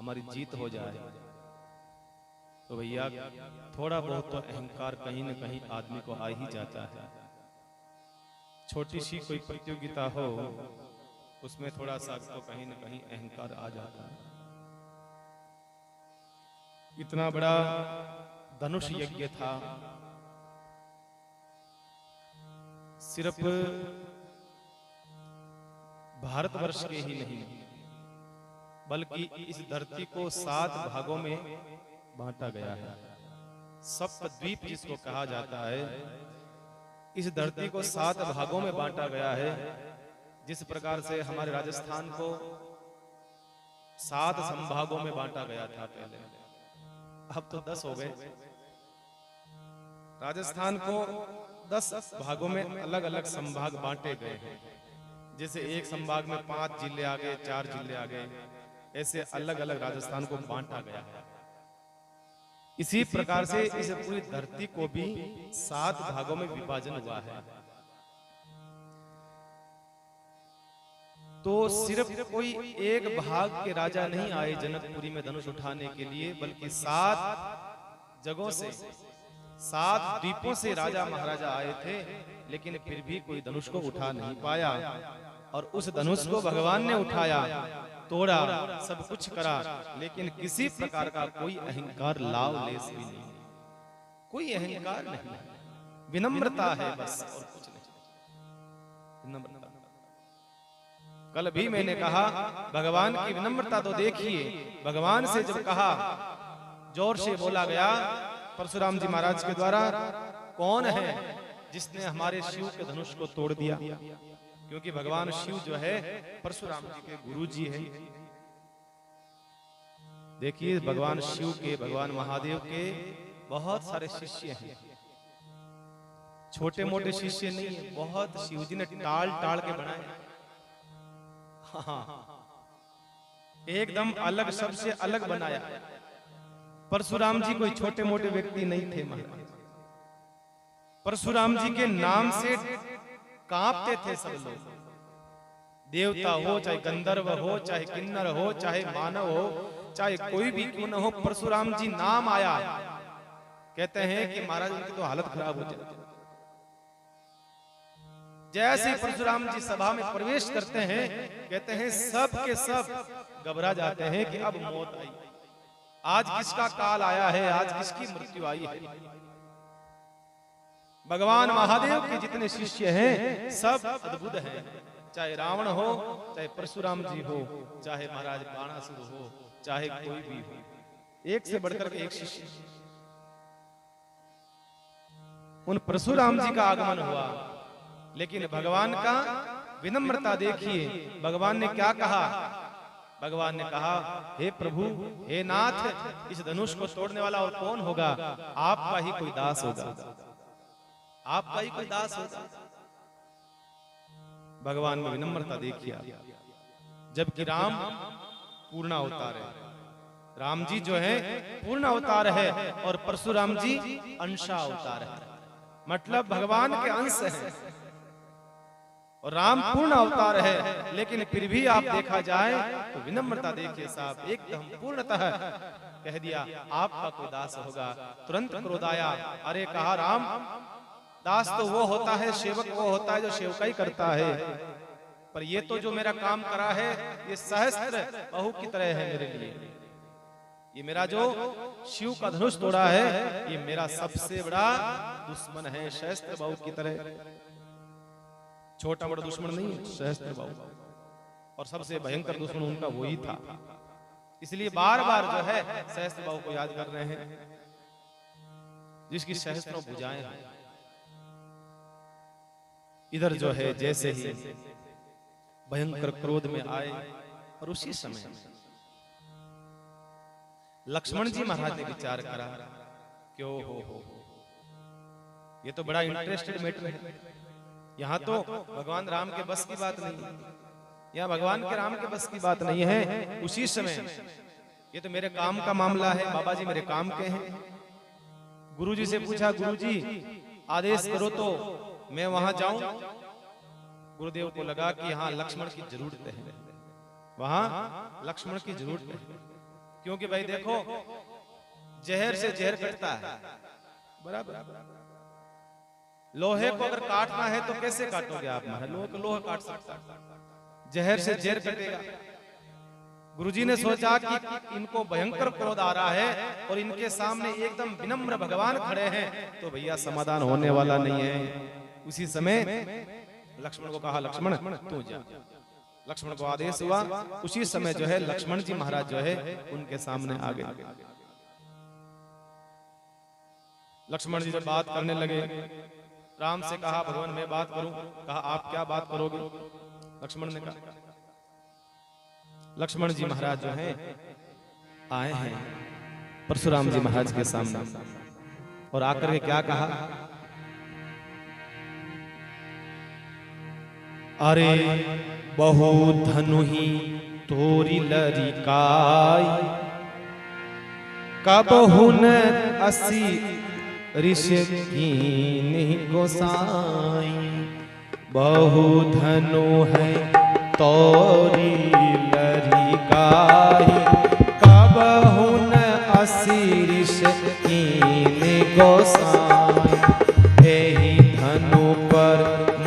हमारी जीत हो जाए। तो भैया थोड़ा बहुत तो अहंकार कहीं न कहीं आदमी को आ ही जाता है। छोटी सी कोई प्रतियोगिता हो, उसमें थोड़ा सा तो कहीं न कहीं अहंकार आ जाता है। इतना बड़ा धनुष यज्ञ था, सिर्फ भारतवर्ष के ही नहीं बल्कि इस धरती को 7 भागों में बांटा गया है। सप्तद्वीप जिसको कहा जाता है, इस धरती को 7 भागों में बांटा गया है। जिस प्रकार से हमारे राजस्थान को 7 संभागों में बांटा गया था पहले, अब तो 10 हो गए। राजस्थान को 10 भागों में अलग अलग संभाग बांटे गए हैं। जैसे एक संभाग में 5 जिले आ गए, 4 जिले आ गए, ऐसे अलग अलग राजस्थान को बांटा गया है। इसी प्रकार से इस पूरी धरती को भी 7 भागों में विभाजन हुआ है। तो सिर्फ कोई एक भाग के राजा नहीं आए जनकपुरी में धनुष उठाने के लिए, बल्कि 7 जगहों से, 7 द्वीपों से राजा महाराजा आए थे, लेकिन फिर भी कोई धनुष को उठा नहीं पाया। और उस धनुष को भगवान ने उठाया, तोड़ा, सब कुछ करा, लेकिन किसी प्रकार का कोई अहंकार लाव लेस भी नहीं, कोई अहंकार नहीं, विनम्रता है बस और कुछ नहीं। विनम्रता। कल भी मैंने कहा भगवान की विनम्रता तो देखिए। भगवान से जब कहा, जोर से बोला गया परशुराम जी महाराज के द्वारा, कौन है जिसने हमारे शिव के धनुष को तोड़ दिया? क्योंकि भगवान शिव जो है परशुराम जी के गुरु जी है। देखिए भगवान शिव के, भगवान महादेव के बहुत सारे शिष्य हैं, छोटे मोटे शिष्य नहीं है, बहुत शिव जी ने टाल टाल के बनाए। हाँ, एकदम अलग, सबसे अलग बनाया। परशुराम जी कोई छोटे मोटे व्यक्ति नहीं थे महाराज। परशुराम जी के नाम से कांपते थे सब लोग, देवता हो, चाहे गंधर्व हो, चाहे किन्नर हो, चाहे मानव हो, चाहे कोई भी क्यों न हो, परशुराम जी नाम आया, कहते हैं कि महाराज उनकी तो हालत खराब हो जाती। जैसे परशुराम जी सभा में प्रवेश करते हैं, कहते हैं सब के सब घबरा जाते हैं कि अब मौत आई, आज किसका काल आया है, आज किसकी मृत्यु आई है। भगवान महादेव के जितने शिष्य हैं सब अद्भुत हैं, चाहे रावण हो, चाहे परशुराम जी हो, चाहे महाराज बाणासुर हो, चाहे कोई भी हो, एक से बढ़कर के एक शिष्य। उन परशुराम जी का आगमन हुआ, लेकिन भगवान का विनम्रता देखिए। भगवान ने क्या कहा? भगवान ने कहा, हे प्रभु, हे नाथ, इस धनुष को तोड़ने वाला और कौन होगा? आपका ही कोई दास होगा, आपका ही कोई दास होगा। भगवान में विनम्रता देखिए। जबकि राम पूर्ण अवतार है, राम जी जो है पूर्ण अवतार है, और परशुराम जी अंशा अवतार है, मतलब भगवान के अंश है। और राम पूर्ण अवतार है, लेकिन फिर भी आप देखा जाए तो विनम्रता देखिए साहब, एकदम पूर्णतः कह दिया आपका कोई दास होगा। तुरंत क्रोध आया। अरे कहा राम, दास तो वो होता है, सेवक वो होता है जो सेवकाई करता है, पर ये तो जो मेरा काम करा है ये सहस्त्र बहू की तरह है मेरे लिए। ये मेरा जो शिव का धनुष तोड़ा है ये मेरा सबसे बड़ा दुश्मन है, सहस्त्र बहू की तरह। छोटा बड़ा दुश्मन नहीं, सहस्त्र बाहु, और सबसे भयंकर दुश्मन उनका वही था। इसलिए बार बार जो है सहस्त्र बाहु को याद कर रहे हैं, जिसकी सहस्त्रों भुजाएं हैं। इधर जो है जैसे ही भयंकर क्रोध में आए, और उसी समय लक्ष्मण जी महाराज ने विचार करा, क्यों हो, ये तो बड़ा इंटरेस्टेड मैटर है। यहाँ तो भगवान राम के बस की बात नहीं है, यहाँ भगवान के राम के बस की बात नहीं है। उसी समय ये तो मेरे काम का मामला है, बाबा जी मेरे काम के हैं। गुरुजी से पूछा, गुरुजी आदेश करो तो मैं वहां जाऊं। गुरुदेव को लगा कि यहाँ लक्ष्मण की जरूरत है, वहां लक्ष्मण की जरूरत है, क्योंकि भाई देखो जहर से जहर कटता है, बराबर। लोहे को अगर काटना है तो कैसे काटोगे आप? लोहे को लोहा काट सकता है, जहर से जहर कटेगा। गुरुजी ने सोचा कि इनको भयंकर क्रोध आ रहा है और इनके सामने एकदम विनम्र भगवान खड़े हैं, तो भैया समाधान होने वाला नहीं है। उसी समय लक्ष्मण को कहा, लक्ष्मण तू जा। लक्ष्मण को आदेश हुआ। उसी समय जो है लक्ष्मण जी महाराज जो है उनके सामने आ गए। लक्ष्मण जी जब बात करने लगे, राम से कहा भगवान मैं बात करूं। कहा आप क्या बात करोगे? लक्ष्मण ने कहा, लक्ष्मण जी महाराज जो हैं आए हैं परशुराम जी महाराज के सामने और आकर के क्या कहा, अरे बहु धनु ही तोरी लरिकाई, कबहु न असी ऋषि कीन्हि गोसाई। बहु धनु है तोरी लरिकाई, कबहु न असी ऋषि कीन्हि गोसाई। एहि धनु पर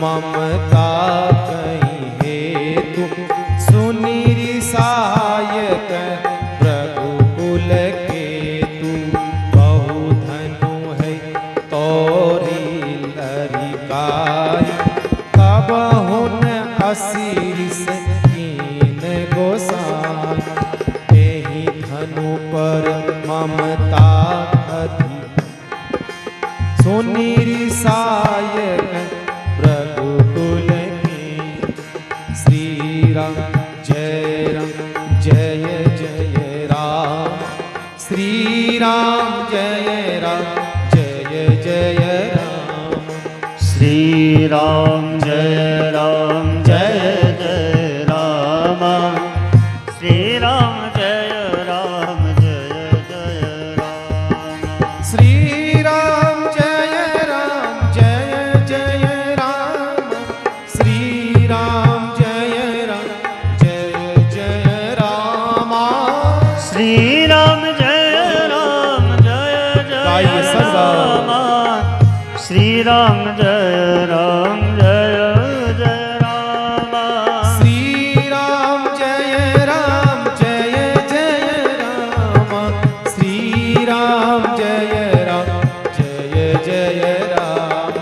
ममता कहीं हेतु, सुनि रिसायत रघुकुल केतु। बहु धनु है तोरी लरिकाई, कबहु न असी ऋषि कीन्हि गोसाई। एहि धनु पर ममता अधिक, सुनि रिसायत रघुकुल के। श्री राम जय जय राम, श्री राम जय जय राम। श्री राम जय जय राम, श्री राम जय जय राम। श्री राम जय जय राम, श्री राम जय जय राम। श्री राम जय गाइए सब राम, श्री राम जय जय राम। श्री राम जय जय राम, श्री राम जय जय राम।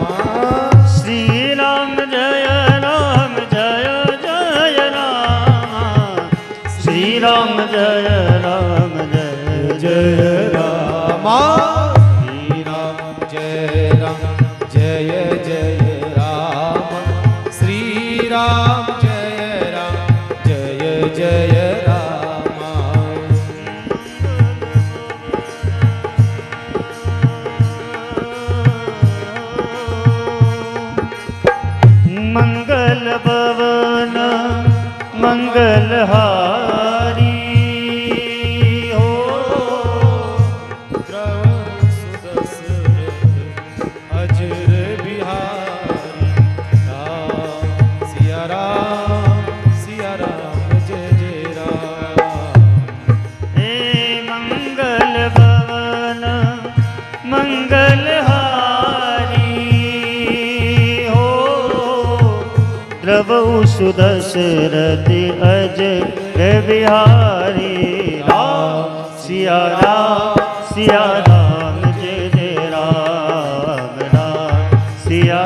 श्री राम जय जय राम, श्री राम जय जय राम। श्री राम जय जय राम, श्री राम जय जय राम। मंगल भवन मंगलहारी हो, अजर बिहारी। राम सिया राम जय जय राम। हे मंगल भवन मंगलहारी हो, द्रवहु सुदशरथि अजर बिहारी। राम सिया राम जय जय राम, राम सिया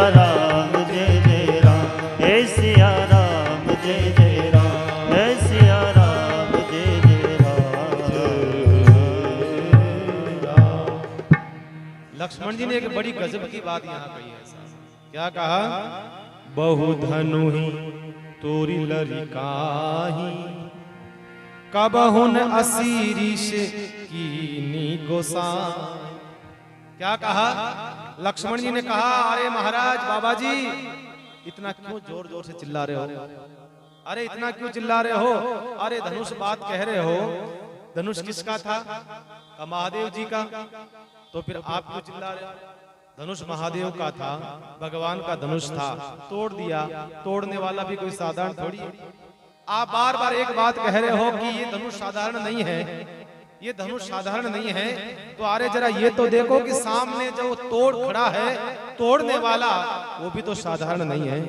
राम जय जय राम। हे सिया राम जय जय राम, हे सिया राम जय जय राम। लक्ष्मण जी ने एक बड़ी गजब की बात यहाँ कही है। क्या कहा? बहु धनु ही तोरी लरिकाही, कबहु न असी ऋषि कीन्हि गोसाई। क्या कहा? लक्ष्मण जी ने कहा, अरे महाराज बाबा जी इतना क्यों जोर जोर से चिल्ला रहे हो? अरे इतना क्यों चिल्ला रहे हो? अरे धनुष बात कह रहे हो, धनुष किसका था? महादेव जी का। तो फिर आप क्यों चिल्ला रहे हो? धनुष महादेव का था, भगवान का धनुष था, तोड़ दिया। तोड़ने वाला भी कोई साधारण थोड़ी है। आप बार बार एक बात कह रहे हो कि ये धनुष साधारण नहीं है, ये धनुष साधारण नहीं है, तो अरे जरा ये तो देखो कि सामने जो तोड़ खड़ा है, तोड़ने वाला वो भी तो साधारण नहीं है।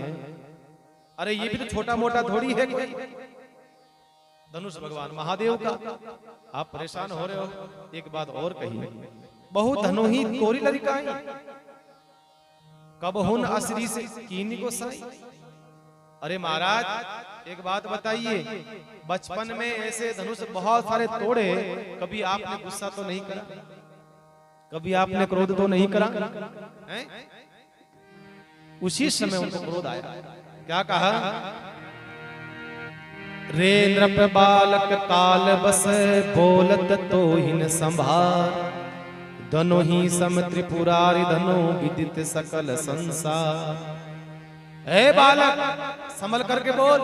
अरे ये भी तो छोटा मोटा थोड़ी है कोई। धनुष भगवान महादेव का। आप परेशान हो रहे हो। एक बात और कही, बहु धनु ही तोरी लरिकाई, कब हुन असरी से कीनी को साई। अरे महाराज एक बात बताइए, बचपन में ऐसे धनुष बहुत सारे तोड़े, कभी आपने गुस्सा तो नहीं करा? कभी आपने क्रोध तो नहीं करा? हैं? उसी समय उनको क्रोध आया। क्या कहा? रे नृप बालक काल बस, बोलत तो हिन संभार, धनु ही सम त्रिपुरारि धनु विदित सकल संसार। हे बालक संभल करके बोल,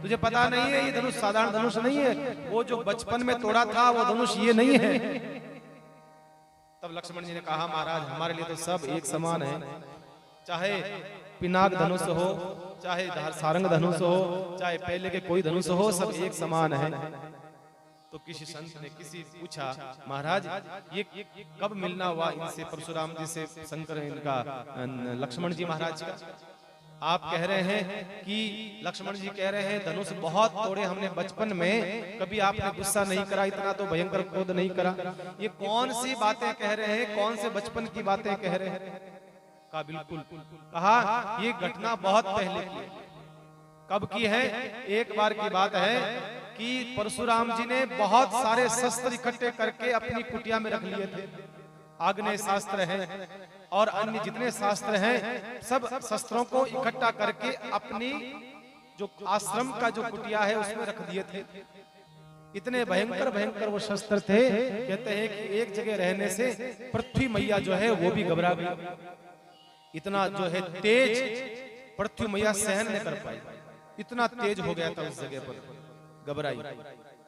तुझे पता नहीं है ये धनुष साधारण धनुष नहीं है, वो जो बचपन में तोड़ा था वो धनुष ये नहीं है। तब लक्ष्मण जी ने कहा महाराज हमारे लिए तो सब एक समान है, चाहे पिनाक धनुष हो, चाहे सारंग धनुष हो, चाहे पहले के कोई धनुष हो, सब एक समान है। तो किसी संत ने किसी पूछा महाराज ये कब मिलना हुआ इनसे, परशुराम जी से शंकर इनका लक्ष्मण जी महाराज का? आप कह रहे हैं कि लक्ष्मण जी कह रहे हैं धनुष बहुत तोड़े हमने बचपन में, कभी आपने गुस्सा नहीं करा, इतना तो भयंकर क्रोध नहीं करा। ये कौन सी बातें कह रहे हैं, कौन से बचपन की बातें कह रहे हैं? कहा बिल्कुल, कहा ये घटना बहुत पहले की है। कब की है? एक बार की बात है कि परशुराम जी ने बहुत सारे शस्त्र इकट्ठे करके अपनी कुटिया में रख लिए थे। आग्नेय शास्त्र है और अन्य जितने शास्त्र हैं, सब शस्त्रों को इकट्ठा करके अपनी जो आश्रम का जो कुटिया है उसमें रख दिए थे। इतने भयंकर भयंकर वो शस्त्र थे, कहते हैं कि एक जगह रहने से पृथ्वी मैया जो है वो भी घबरा गई। इतना जो है तेज पृथ्वी मैया सहन नहीं कर पाई, इतना तेज हो गया था उस जगह पर, घबराई।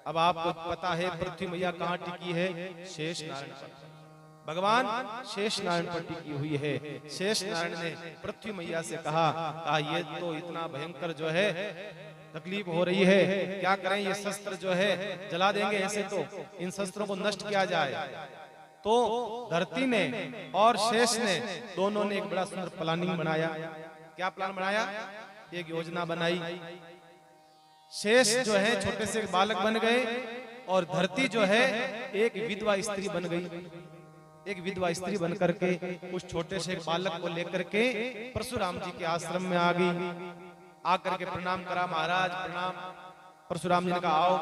अब आपको पता है पृथ्वी मैया कहाँ टिकी है? शेष नारायण पर। भगवान शेष नारायण पर टिकी हुई है। शेष नारायण ने पृथ्वी मैया से कहा ये तो इतना भयंकर जो है तकलीफ हो रही है, क्या करें? ये शस्त्र जो है जला देंगे, ऐसे तो इन शस्त्रों को नष्ट किया जाए। तो धरती ने और शेष ने दोनों ने एक बड़ा सुंदर प्लानिंग बनाया। क्या प्लान बनाया? एक योजना बनाई। शेष जो है छोटे से बालक बन गए और धरती जो है एक विधवा स्त्री बन गई। एक विधवा स्त्री बन करके उस छोटे से बालक को लेकर के परशुराम जी के आश्रम में आ गई। आकर के प्रणाम करा, महाराज प्रणाम। परशुराम जी ने कहा आओ,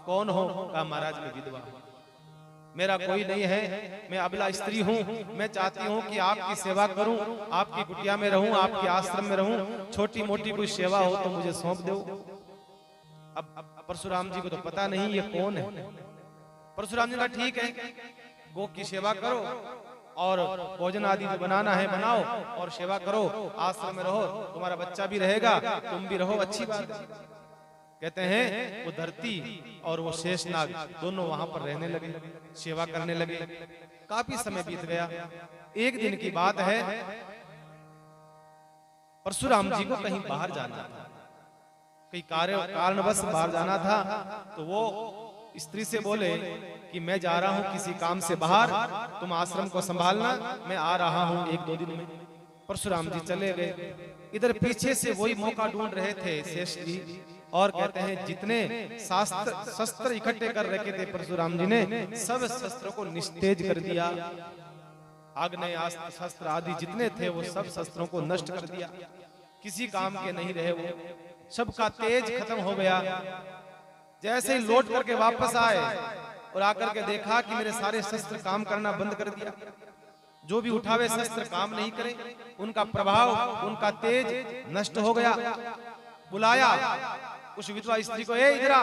कौन हो? कहा महाराज मैं विधवा हूं, मेरा कोई नहीं है, मैं अबला स्त्री हूँ, मैं चाहती हूँ कि आपकी सेवा करूं, आपकी कुटिया में रहूं, आपके आश्रम में रहूं, छोटी मोटी कोई सेवा हो तो मुझे सौंप दो। अब परशुराम जी को तो पता नहीं ये कौन है। परशुराम जी का ठीक है, गो की सेवा करो और भोजन आदि जो बनाना है बनाओ और सेवा करो, आश्रम में रहो, तुम्हारा बच्चा भी रहेगा, तुम भी रहो, अच्छी बात है। कहते हैं वो धरती और वो शेषनाग दोनों वहां पर रहने लगे, सेवा करने लगे। काफी समय बीत गया। एक दिन की बात है, परशुराम जी को कहीं बाहर जाना था, कहीं कारणवश बाहर जाना था। तो वो स्त्री से बोले कि मैं जा रहा हूं किसी काम से बाहर, तुम आश्रम को संभालना, मैं आ रहा हूं 1-2 दिन में। परशुराम जी चले गए। इधर पीछे से वही मौका ढूंढ रहे थे शेष जी, और कहते हैं जितने शस्त्र इकट्ठे कर रखे थे परशुराम जी ने, सब शस्त्रों को निस्तेज कर दिया। आग्नेय शस्त्र आदि जितने थे वो सब शस्त्रों को नष्ट कर दिया, किसी काम के नहीं रहे, वो सबका तेज खत्म हो गया। जैसे ही लौट करके वापस आए और आकर के देखा कि मेरे सारे शस्त्र काम करना बंद कर दिया, जो भी उठावे शस्त्र काम नहीं करे, उनका प्रभाव, उनका तेज नष्ट हो गया। बुलाया उस विधवा स्त्री को, ए इधर आ,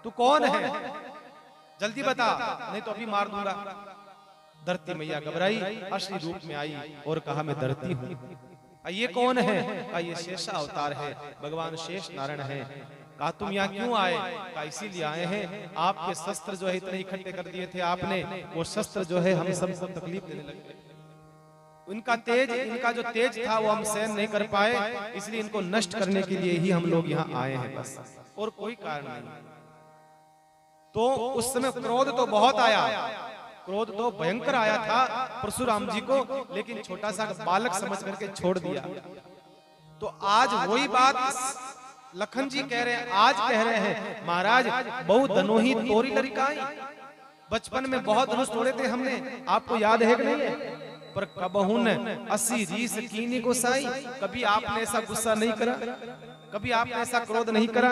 तू कौन है? जल्दी बता, नहीं तो अभी मार दूंगा। धरती मैया घबराई, असली रूप में आई और कहा मैं धरती हूँ। ये कौन है? कहा ये शेषा अवतार है, भगवान शेष नारायण है। कहा तुम यहाँ क्यों आए? कहा इसीलिए आए हैं, आपके शस्त्र जो है इतने इकट्ठे कर दिए थे आपने, वो शस्त्र जो है हम सबको तकलीफ देने लगे। इनका जो तेज था वो हम सहन नहीं कर पाए, इसलिए इनको नष्ट करने के लिए ही हम लोग यहाँ आए हैं बस, और कोई कारण नहीं। तो उस समय क्रोध तो बहुत आया, क्रोध तो भयंकर आया था परशुराम जी को, लेकिन छोटा सा बालक समझ करके छोड़ दिया। तो आज वही बात लखन जी कह रहे हैं, आज कह रहे हैं महाराज बहु धनोही तोरी लड़काई, बचपन में बहुत धनुष तोड़े थे हमने, आपको याद है कि नहीं है? पर कबहू न 80 रीस कीनी गोसाई, कभी आपने ऐसा गुस्सा नहीं करा, कभी आपने ऐसा क्रोध नहीं करा।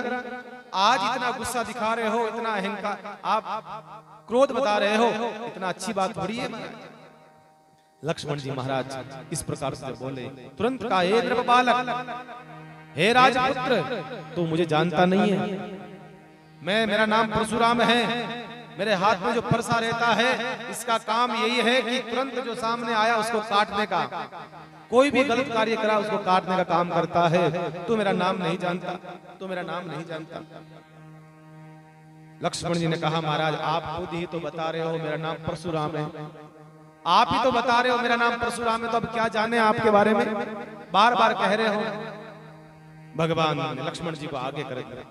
आज इतना गुस्सा दिखा रहे हो, इतना अहंकार, आप क्रोध बता रहे हो, इतना अच्छी बात थोड़ी है। लक्ष्मण जी महाराज इस प्रकार से बोले, तुरंत का हे नृप बालक, हे राजपुत्र, तू मुझे जानता नहीं है, मेरा नाम परशुराम है, मेरे हाथ में जो फरसा रहता है इसका काम यही है कि तुरंत जो सामने आया उसको काटने का, कोई भी गलत कार्य करा उसको काटने का काम करता है। तू मेरा नाम नहीं जानता, तू मेरा नाम नहीं जानता। लक्ष्मण जी ने कहा महाराज आप खुद ही तो बता रहे हो मेरा नाम परशुराम है, आप ही तो बता रहे हो मेरा नाम परशुराम है, तो अब क्या जाने आपके बारे में, बार बार कह रहे हो। भगवान ने लक्ष्मण जी को आगे कर दिया,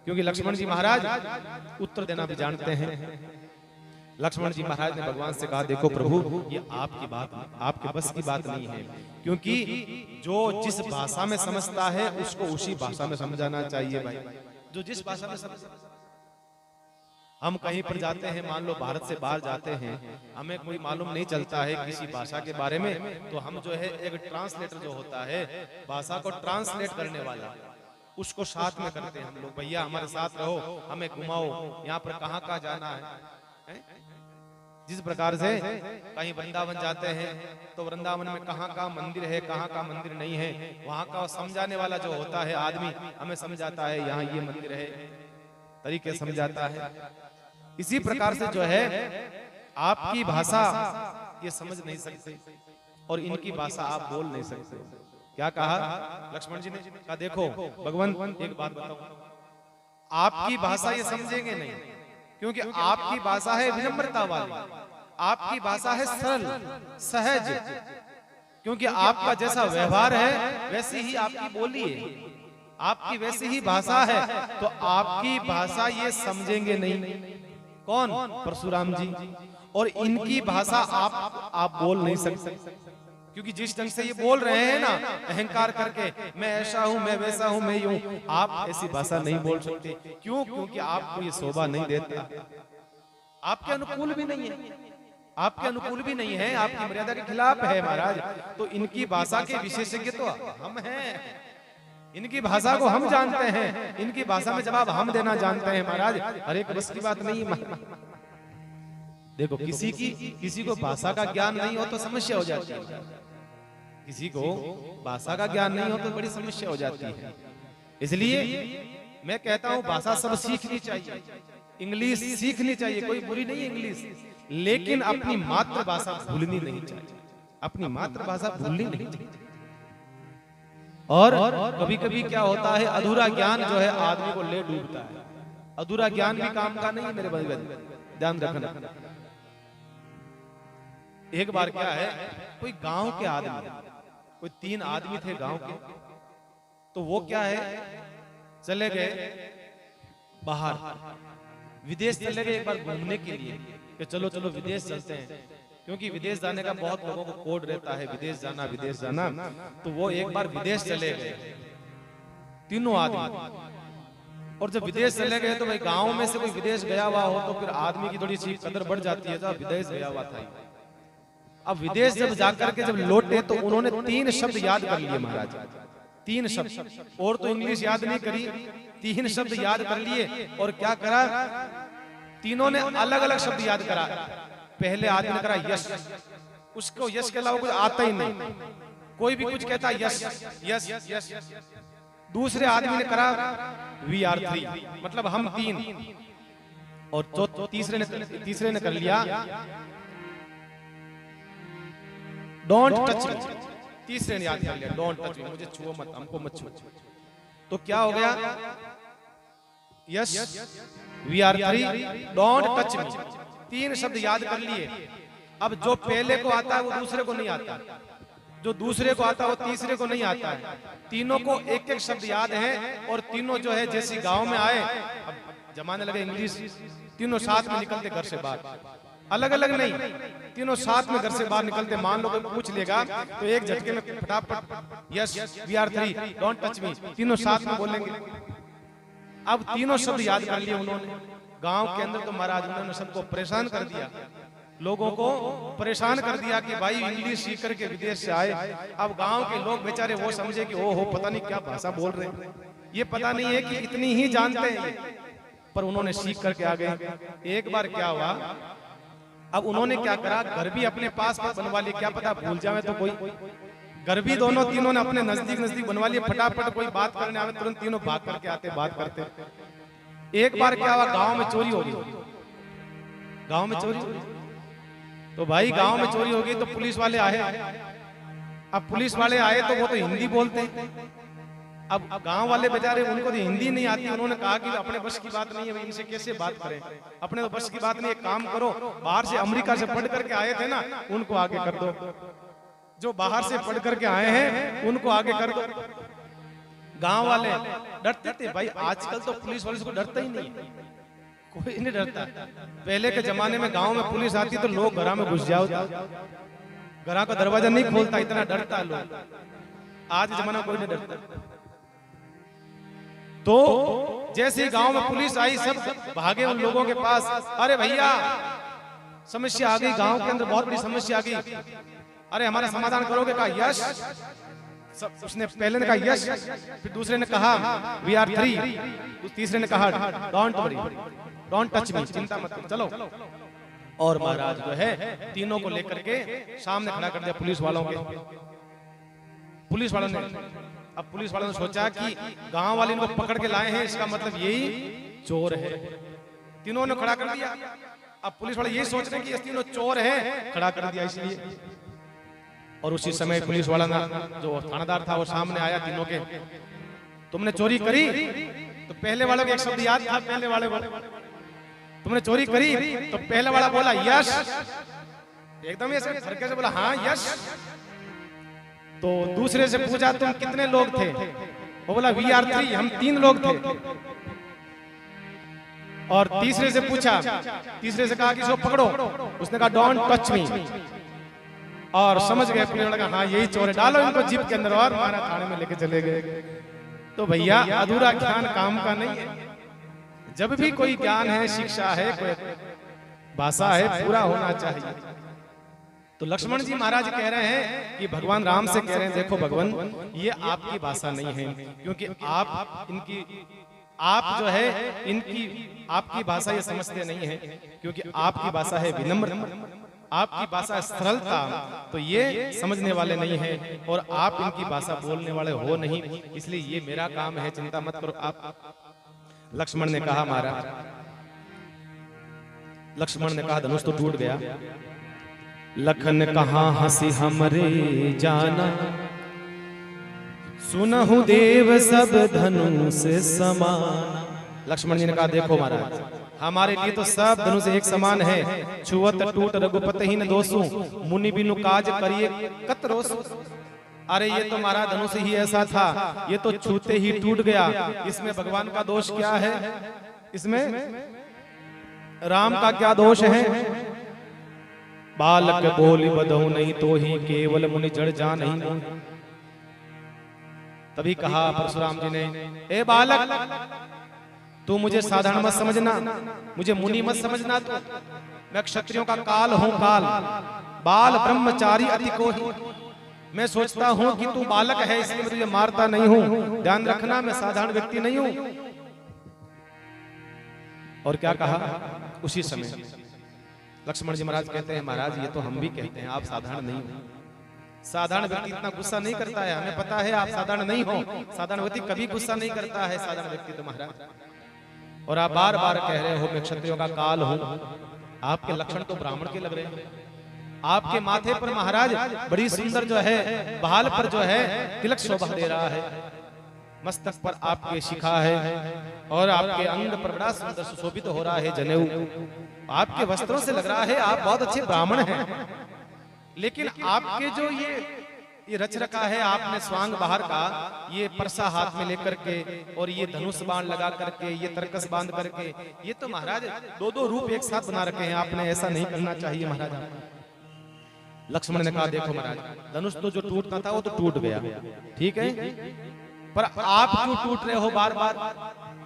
क्योंकि लक्ष्मण जी महाराज उत्तर देना भी जानते हैं। लक्ष्मण जी महाराज ने भगवान से कहा देखो प्रभु ये आपकी बात, आपके बस की बात नहीं है, क्योंकि जो जिस भाषा में समझता है उसको उसी भाषा में समझाना चाहिए भाई। जो जिस भाषा में हम कहीं पर जाते हैं, मान लो भारत से बाहर जाते हैं, हमें कोई मालूम नहीं चलता है किसी भाषा के बारे में, तो हम जो है एक ट्रांसलेटर जो होता है, भाषा को ट्रांसलेट करने वाला, उसको साथ में करते हैं हम लोग, भैया हमारे साथ रहो, हमें घुमाओ, यहाँ पर कहाँ कहाँ जाना है। जिस प्रकार से कहीं वृंदावन जाते हैं तो वृंदावन में कहाँ कहाँ मंदिर है, कहाँ कहाँ मंदिर नहीं है, वहाँ का समझाने वाला जो होता है आदमी हमें समझाता है यहाँ ये मंदिर है, तरीके समझाता है। इसी प्रकार से जो है आपकी भाषा ये समझ नहीं सकते और इनकी भाषा आप बोल नहीं सकते। क्या कहा लक्ष्मण जी ने? कहा देखो भगवान एक बात बताओ, आपकी भाषा ये समझेंगे नहीं, क्योंकि आपकी भाषा है विनम्रता वाली, आपकी भाषा है सरल सहज, क्योंकि आपका जैसा व्यवहार है वैसी ही आपकी बोली है, आपकी वैसी ही भाषा है, तो आपकी भाषा ये समझेंगे नहीं। कौन? परशुराम जी। और इनकी भाषा आप बोल नहीं सकते, क्योंकि जिस ढंग से ये बोल रहे हैं ना अहंकार करके, मैं ऐसा हूं, मैं वैसा हूं, मैं यूं, आप ऐसी भाषा नहीं बोल सकते। क्यों? क्योंकि आपको ये शोभा नहीं देता, आपके अनुकूल भी नहीं है, आपके अनुकूल भी नहीं है, आपकी मर्यादा के खिलाफ है महाराज। तो इनकी भाषा के विशेषज्ञ तो हम हैं, इनकी भाषा को हम जानते हैं, इनकी भाषा में जवाब हम देना जानते हैं महाराज। हर एक बस की बात नहीं है। देखो किसी को भाषा का ज्ञान नहीं हो तो समस्या हो जाती है, किसी को भाषा का ज्ञान नहीं हो तो बड़ी समस्या हो जाती है। इसलिए मैं कहता हूं भाषा सब सीखनी चाहिए, इंग्लिश सीखनी चाहिए, कोई बुरी नहीं इंग्लिश, लेकिन अपनी मातृभाषा भूलनी नहीं चाहिए, अपनी मातृभाषा भूलनी नहीं चाहिए। और कभी कभी क्या होता है अधूरा ज्ञान जो है आदमी को ले डूबता है, अधूरा ज्ञान भी काम का नहीं है मेरे भाई, ध्यान रखना। एक बार क्या है, कोई गांव के आदमी, कोई 3 आदमी थे गांव के, तो वो क्या है चले गए बाहर, विदेश चले गए एक बार घूमने के लिए कि चलो चलो विदेश चलते हैं, क्योंकि विदेश जाने का बहुत लोगों को कोड रहता है, विदेश जाना विदेश जाना। तो वो एक बार विदेश चले गए तीनों आदमी, और जब विदेश चले गए तो भाई गांव में से कोई विदेश गया हुआ हो तो फिर आदमी की थोड़ी सी कदर बढ़ जाती है, जब विदेश गया हुआ था। अब विदेश जब जाकर के जब लौटे तो उन्होंने 3 शब्द याद कर लिए महाराज, 3 शब्द, और तो इंग्लिश याद नहीं करी, 3 शब्द याद कर लिए। और क्या करा, तीनों ने अलग अलग शब्द याद करा। पहले आदमी ने करा यश, उसको यश के अलावा कुछ आता ही नहीं, कोई भी कुछ कहता यश यश यश। दूसरे आदमी ने करा वी आर 3, मतलब हम 3, और तीसरे ने कर लिया डोंट टच मी, तीसरे ने याद कर लिया डोंट टच मी, मुझे छुओ मत, हमको मत छुओ। तो क्या हो गया, yes we are 3 don't touch me, 3 शब्द याद कर लिए। अब जो पहले को आता है वो दूसरे को नहीं आता, जो दूसरे को आता है वो तीसरे को नहीं आता है। तीनों को एक एक शब्द याद है और तीनों जो है जैसी गांव में आए, अब जमाने लगे इंग्लिश, तीनों साथ में निकलते घर से बाहर, अलग अलग नहीं, तीनों साथ में घर से बाहर निकलते। मान लो कोई पूछ लेगा तो एक झटके में फटाफट yes we are 3 don't touch me, तीनों साथ में बोलेंगे। अब तीनों शब्द याद कर लिए उन्होंने। गांव के अंदर तो महाराज उन्होंने सबको परेशान कर दिया, लोगों को परेशान कर दिया कि भाई इंग्लिश सीख करके विदेश से आए। अब गांव के लोग बेचारे वो समझे कि ओ हो पता नहीं क्या भाषा बोल रहे हैं, ये पता नहीं है कि इतनी ही जानते हैं ये, पर उन्होंने सीख करके आ गए। एक बार क्या हुआ, अब उन्होंने क्या करा, घर भी अपने पास बनवा लिए, क्या पता भूल जावे तो कोई, घर भी दोनों तीनों ने अपने नजदीक नजदीक बनवा लिए। फटाफट कोई बात करने आवे तुरंत तीनों भाग करके आते, बात करते। एक बार क्या हुआ, गांव में चोरी हो गई, गांव में चोरी, तो भाई गांव में चोरी हो गई तो पुलिस वाले आए। अब पुलिस वाले आए तो वो तो हिंदी बोलते हैं, अब गांव वाले बेचारे उनको तो हिंदी नहीं आती। उन्होंने कहा कि अपने बस की बात नहीं है, इनसे कैसे बात करें, अपने तो बस की बात नहीं, एक काम करो, बाहर से अमेरिका से पढ़ करके आए थे ना उनको आगे कर दो, जो बाहर से पढ़ करके आए हैं उनको आगे कर दो। गांव वाले डरते थे भाई, आजकल तो पुलिस वाले को डरता ही नहीं, कोई नहीं डरता। पहले के जमाने में गांव में पुलिस आती तो लोग घरा में घुस जाओ, घरा का दरवाजा नहीं खोलता, इतना डरता लोग। आज जमाना कोई नहीं डरता। तो जैसे ही गांव में पुलिस आई सब भागे उन लोगों के पास, अरे भैया समस्या आ गई, गांव के अंदर बहुत बड़ी समस्या आ गई, अरे हमारा समाधान करोगे? कहा यस। उसने पहले ने कहा यस, फिर दूसरे ने कहा वी आर 3, तीसरे ने कहा डोंट वरी डोंट टच मी, चिंता मत करो, चलो। और महाराज जो है तीनों को लेकर के सामने खड़ा कर दिया पुलिस वालों के। पुलिस वालों ने, अब पुलिस वालों ने सोचा कि गांव वाले इनको पकड़ के लाए हैं, इसका मतलब यही चोर है। तीनों ने खड़ा कर दिया। अब पुलिस वाले यही सोच रहे हैं कि ये तीनों चोर हैं, खड़ा कर दिया इसलिए। और उसी समय पुलिस वाला ना जो थानेदार था वो सामने आया तीनों के, तुमने चोरी करी? तो पहले वाले को एक शब्द याद था, पहले वाले को तुमने चोरी करी? तो पहले वाला बोला यस, एकदम ऐसे फरके से बोला हाँ यस। तो दूसरे से पूछा तुम कितने लोग थे? वो बोला वी आर 3, हम 3 लोग थे। और तीसरे से पूछा, तीसरे से कहा कि इसको पकड़ो, उसने कहा डोंट टच मी। और समझ गए पुलिस वाला, हाँ यही चोर है, डालो इनको जीप के अंदर, और हमारा थाने में लेके चले गए। तो भैया अधूरा ज्ञान काम का नहीं है। जब भी कोई ज्ञान है, शिक्षा है, कोई भाषा है, पूरा होना चाहिए। तो लक्ष्मण जी महाराज कह रहे हैं कि भगवान राम से कह रहे हैं, देखो भगवान ये आपकी भाषा नहीं है, क्योंकि आप जो है इनकी आपकी भाषा ये समझते नहीं है, क्योंकि आपकी भाषा है विनम्र, आपकी भाषा है सरलता, तो ये समझने वाले नहीं है, और आप इनकी भाषा बोलने वाले हो नहीं, इसलिए ये मेरा काम है, चिंता मत करो आप। लक्ष्मण ने कहा महाराज, लक्ष्मण ने कहा धनुष तो टूट गया। लखन कहा हंसी हमरे जाना, सुनहु देव सब धनुष समान। लक्ष्मण जी ने कहा देखो महाराज हमारे लिए तो सब धनुष एक समान है, छुअत टूट रघुपति ही न दोषु, मुनि बिनु काज करिए कत रोषु। अरे ये तो महाराज धनुष ही ऐसा था, ये तो छूते ही टूट गया, इसमें भगवान का दोष क्या है? इसमें राम का क्या दोष है? बालक बोली बधऊ नहीं तो ही केवल मुनि जड़ जा नहीं। तभी कहा परशुराम जी ने, ए बालक तू मुझे साधारण मत समझना, मुझे मुनि मत समझना, तू मैं क्षत्रियों का काल हूं, काल बाल ब्रह्मचारी अति को ही। मैं सोचता हूं कि तू बालक है इसलिए मैं तुझे मारता नहीं हूं, ध्यान रखना मैं साधारण व्यक्ति नहीं हूं। और क्या कहा उसी समय लक्ष्मण जी महाराज कहते हैं, महाराज ये तो हम भी कहते हैं आप साधारण नहीं हो। साधारण व्यक्ति इतना गुस्सा नहीं करता है, हमें पता है आप साधारण नहीं हो, साधारण व्यक्ति कभी गुस्सा नहीं करता है, साधारण व्यक्ति तो महाराज। और आप बार बार कह रहे हो मैं क्षत्रियों का काल हूं, आपके लक्षण तो ब्राह्मण के लग रहे हैं। आपके माथे पर महाराज बड़ी सुंदर जो है बहाल पर जो है तिलक शोभा दे रहा है, मस्तक पर आपके शिखा है, और आपके अंग पर बड़ा सुंदर सुशोभित हो रहा है जनेऊ। आपके वस्त्रों से लग रहा है आप बहुत अच्छे ब्राह्मण हैं, लेकिन आपके जो ये रच रखा है आपने स्वांग बाहर का, ये परसा हाथ में लेकर के और ये धनुष बाण लगा करके, ये तरकस बांध करके, ये तो महाराज दो दो रूप एक साथ बना रखे हैं आपने। ऐसा नहीं करना चाहिए महाराज। लक्ष्मण ने कहा देखो महाराज, धनुष तो जो टूटना था वो तो टूट गया, ठीक है, पर आप क्यों टूट रहे हो बार बार?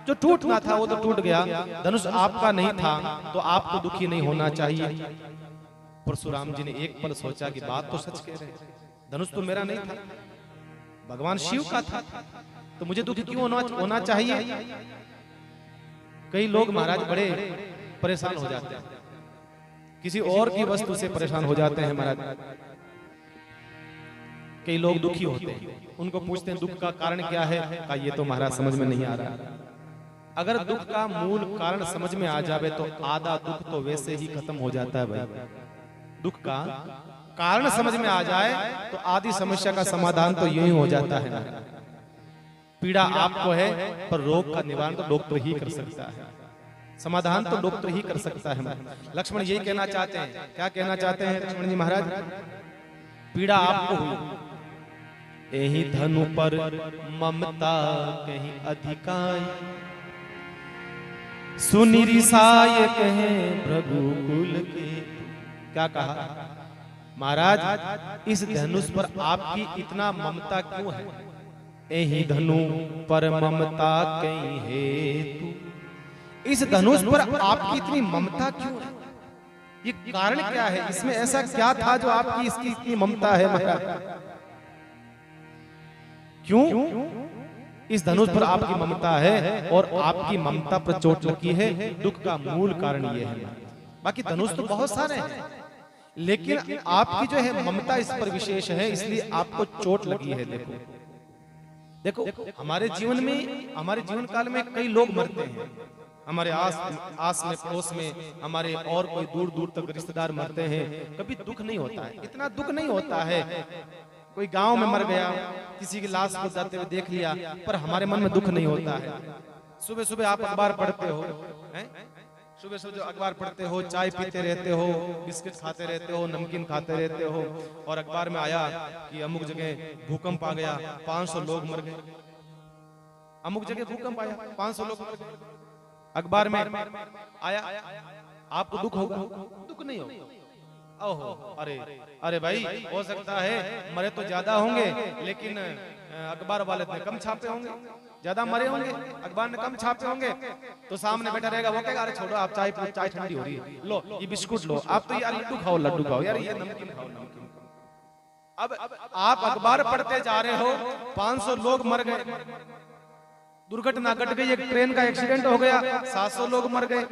जो टूटना था वो तो टूट गया, धनुष आपका नहीं था तो आपको दुखी नहीं होना चाहिए। परशुराम जी ने एक पल सोचा कि बात तो सच कह रहे हैं, धनुष तो मेरा नहीं था, भगवान शिव का था, तो मुझे दुखी क्यों होना चाहिए? कई लोग महाराज बड़े परेशान हो जाते हैं, किसी और की वस्तु से परेशान हो जाते हैं महाराज। कई लोग दुखी होते हैं, उनको पूछते हैं दुख का कारण क्या है, का ये तो महाराज समझ में नहीं आ रहा। अगर दुख का मूल कारण समझ में आ जावे तो आधा दुख तो वैसे ही खत्म हो जाता है भाई। दुख का कारण समझ में आ जाए तो आधी समस्या का समाधान तो यूं ही हो जाता है। पीड़ा आपको है पर रोग का निवारण तो डॉक्टर ही कर सकता है, समाधान तो डॉक्टर ही कर सकता है। लक्ष्मण यही कहना चाहते हैं। क्या कहना चाहते हैं लक्ष्मण जी महाराज? पीड़ा आपको हुई, यही धनु पर ममता कहीं अधिकाई, सुनी रिसाय कहें भृगुकुल के। क्या कहा महाराज? इस धनुष पर आपकी इतना ममता क्यों है? यही धनु पर ममता कहीं हेतु, इस धनुष पर आपकी इतनी ममता क्यों है? ये कारण क्या है? इसमें ऐसा क्या था जो आपकी इसकी इतनी ममता है महाराज? क्यों इस धनुष पर आपकी ममता है और आपकी ममता पर चोट लगी है? दुख का मूल कारण ये है। बाकी धनुष तो बहुत सारे हैं, लेकिन आपकी जो है ममता इस पर विशेष है, इसलिए आपको चोट लगी है। देखो हमारे जीवन में, हमारे जीवन काल में कई लोग मरते हैं, हमारे आस में पड़ोस में हमारे और कोई दूर दूर तक रिश्तेदार मरते हैं, कभी दुख नहीं होता है, इतना दुख नहीं होता है। कोई गांव में मर गया, किसी की लाश को जाते हुए देख लिया, पर हमारे मन में दुख नहीं होता है। सुबह सुबह आप अखबार पढ़ते हो, सुबह सुबह जो अखबार पढ़ते हो, चाय पीते रहते हो, बिस्किट खाते रहते हो, नमकीन खाते रहते हो, और अखबार में आया कि अमुक जगह भूकंप आ गया, 500 लोग मर गए। अमुक जगह भूकंप आया, 500 लोग मर गए, अखबार में आया, आपको दुख होगा? दुख नहीं होगा। ओहो, अरे भाई, हो सकता है मरे तो ज्यादा होंगे, लेकिन अखबार वाले ने कम छापे होंगे, ज्यादा मरे होंगे, अखबार ने कम छापे होंगे, तो सामने बैठा रहेगा, वो कहेगा अरे छोड़ो आप, चाय ठंडी हो रही है, लो ये बिस्कुट लो, आप तो यार लड्डू खाओ यार, ये नमकीन खाओ नमकीन। अब आप अखबार पढ़ते जा रहे हो, 500 लोग मर गए, दुर्घटना घट गई, एक ट्रेन का एक्सीडेंट हो गया, 700 लोग मर गए।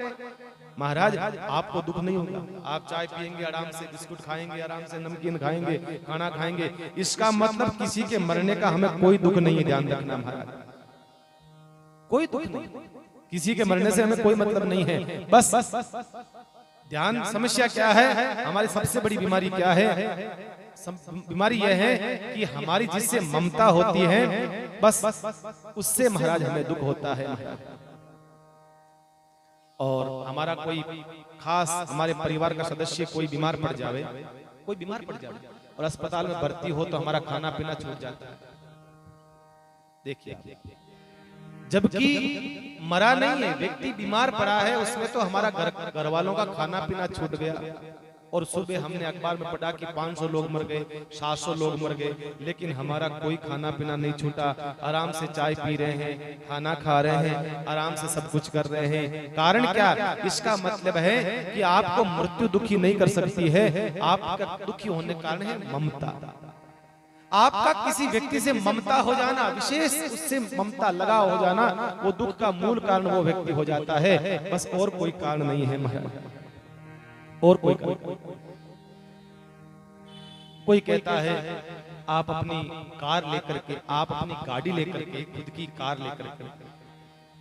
महाराज आपको दुख नहीं होगा, आप चाय पियेंगे आराम से, बिस्कुट खाएंगे आराम से, नमकीन खाएंगे, खाना खाएंगे, इसका मतलब किसी के मरने का हमें कोई दुख नहीं है। ध्यान रखना महाराज, कोई दुख नहीं, किसी के मरने से हमें कोई मतलब नहीं है। बस ध्यान, समस्या क्या है हमारी? सबसे बड़ी बीमारी क्या है? बीमारी यह है कि हमारी जिससे ममता होती है, बस उससे महाराज हमें दुख होता है। और हमारा कोई खास, हमारे परिवार का सदस्य कोई बीमार पड़ जावे, कोई बीमार पड़ जावे और अस्पताल में भर्ती हो तो हमारा खाना पीना छूट जाता है। देखिए, जबकि मरा नहीं है, व्यक्ति बीमार पड़ा है, उसमें तो हमारा घर वालों का खाना पीना छूट गया। और सुबह हमने अखबार में पढ़ा कि 500 लोग मर गए, 700 लोग मर गए, लेकिन हमारा कोई खाना पीना नहीं छूटा। आराम से चाय पी रहे हैं, खाना खा रहे हैं, आराम से सब कुछ कर रहे हैं। कारण क्या? इसका मतलब है कि आपको मृत्यु दुखी नहीं कर सकती है, आपका दुखी होने का कारण है ममता। आपका किसी व्यक्ति से ममता हो जाना, विशेष उससे ममता लगा हो जाना, वो दुख का मूल कारण वो व्यक्ति हो जाता है, बस और कोई कारण नहीं है महाराज, और कोई कहता है आप अपनी कार लेकर के, आप अपनी गाड़ी लेकर के, खुद की कार लेकर के,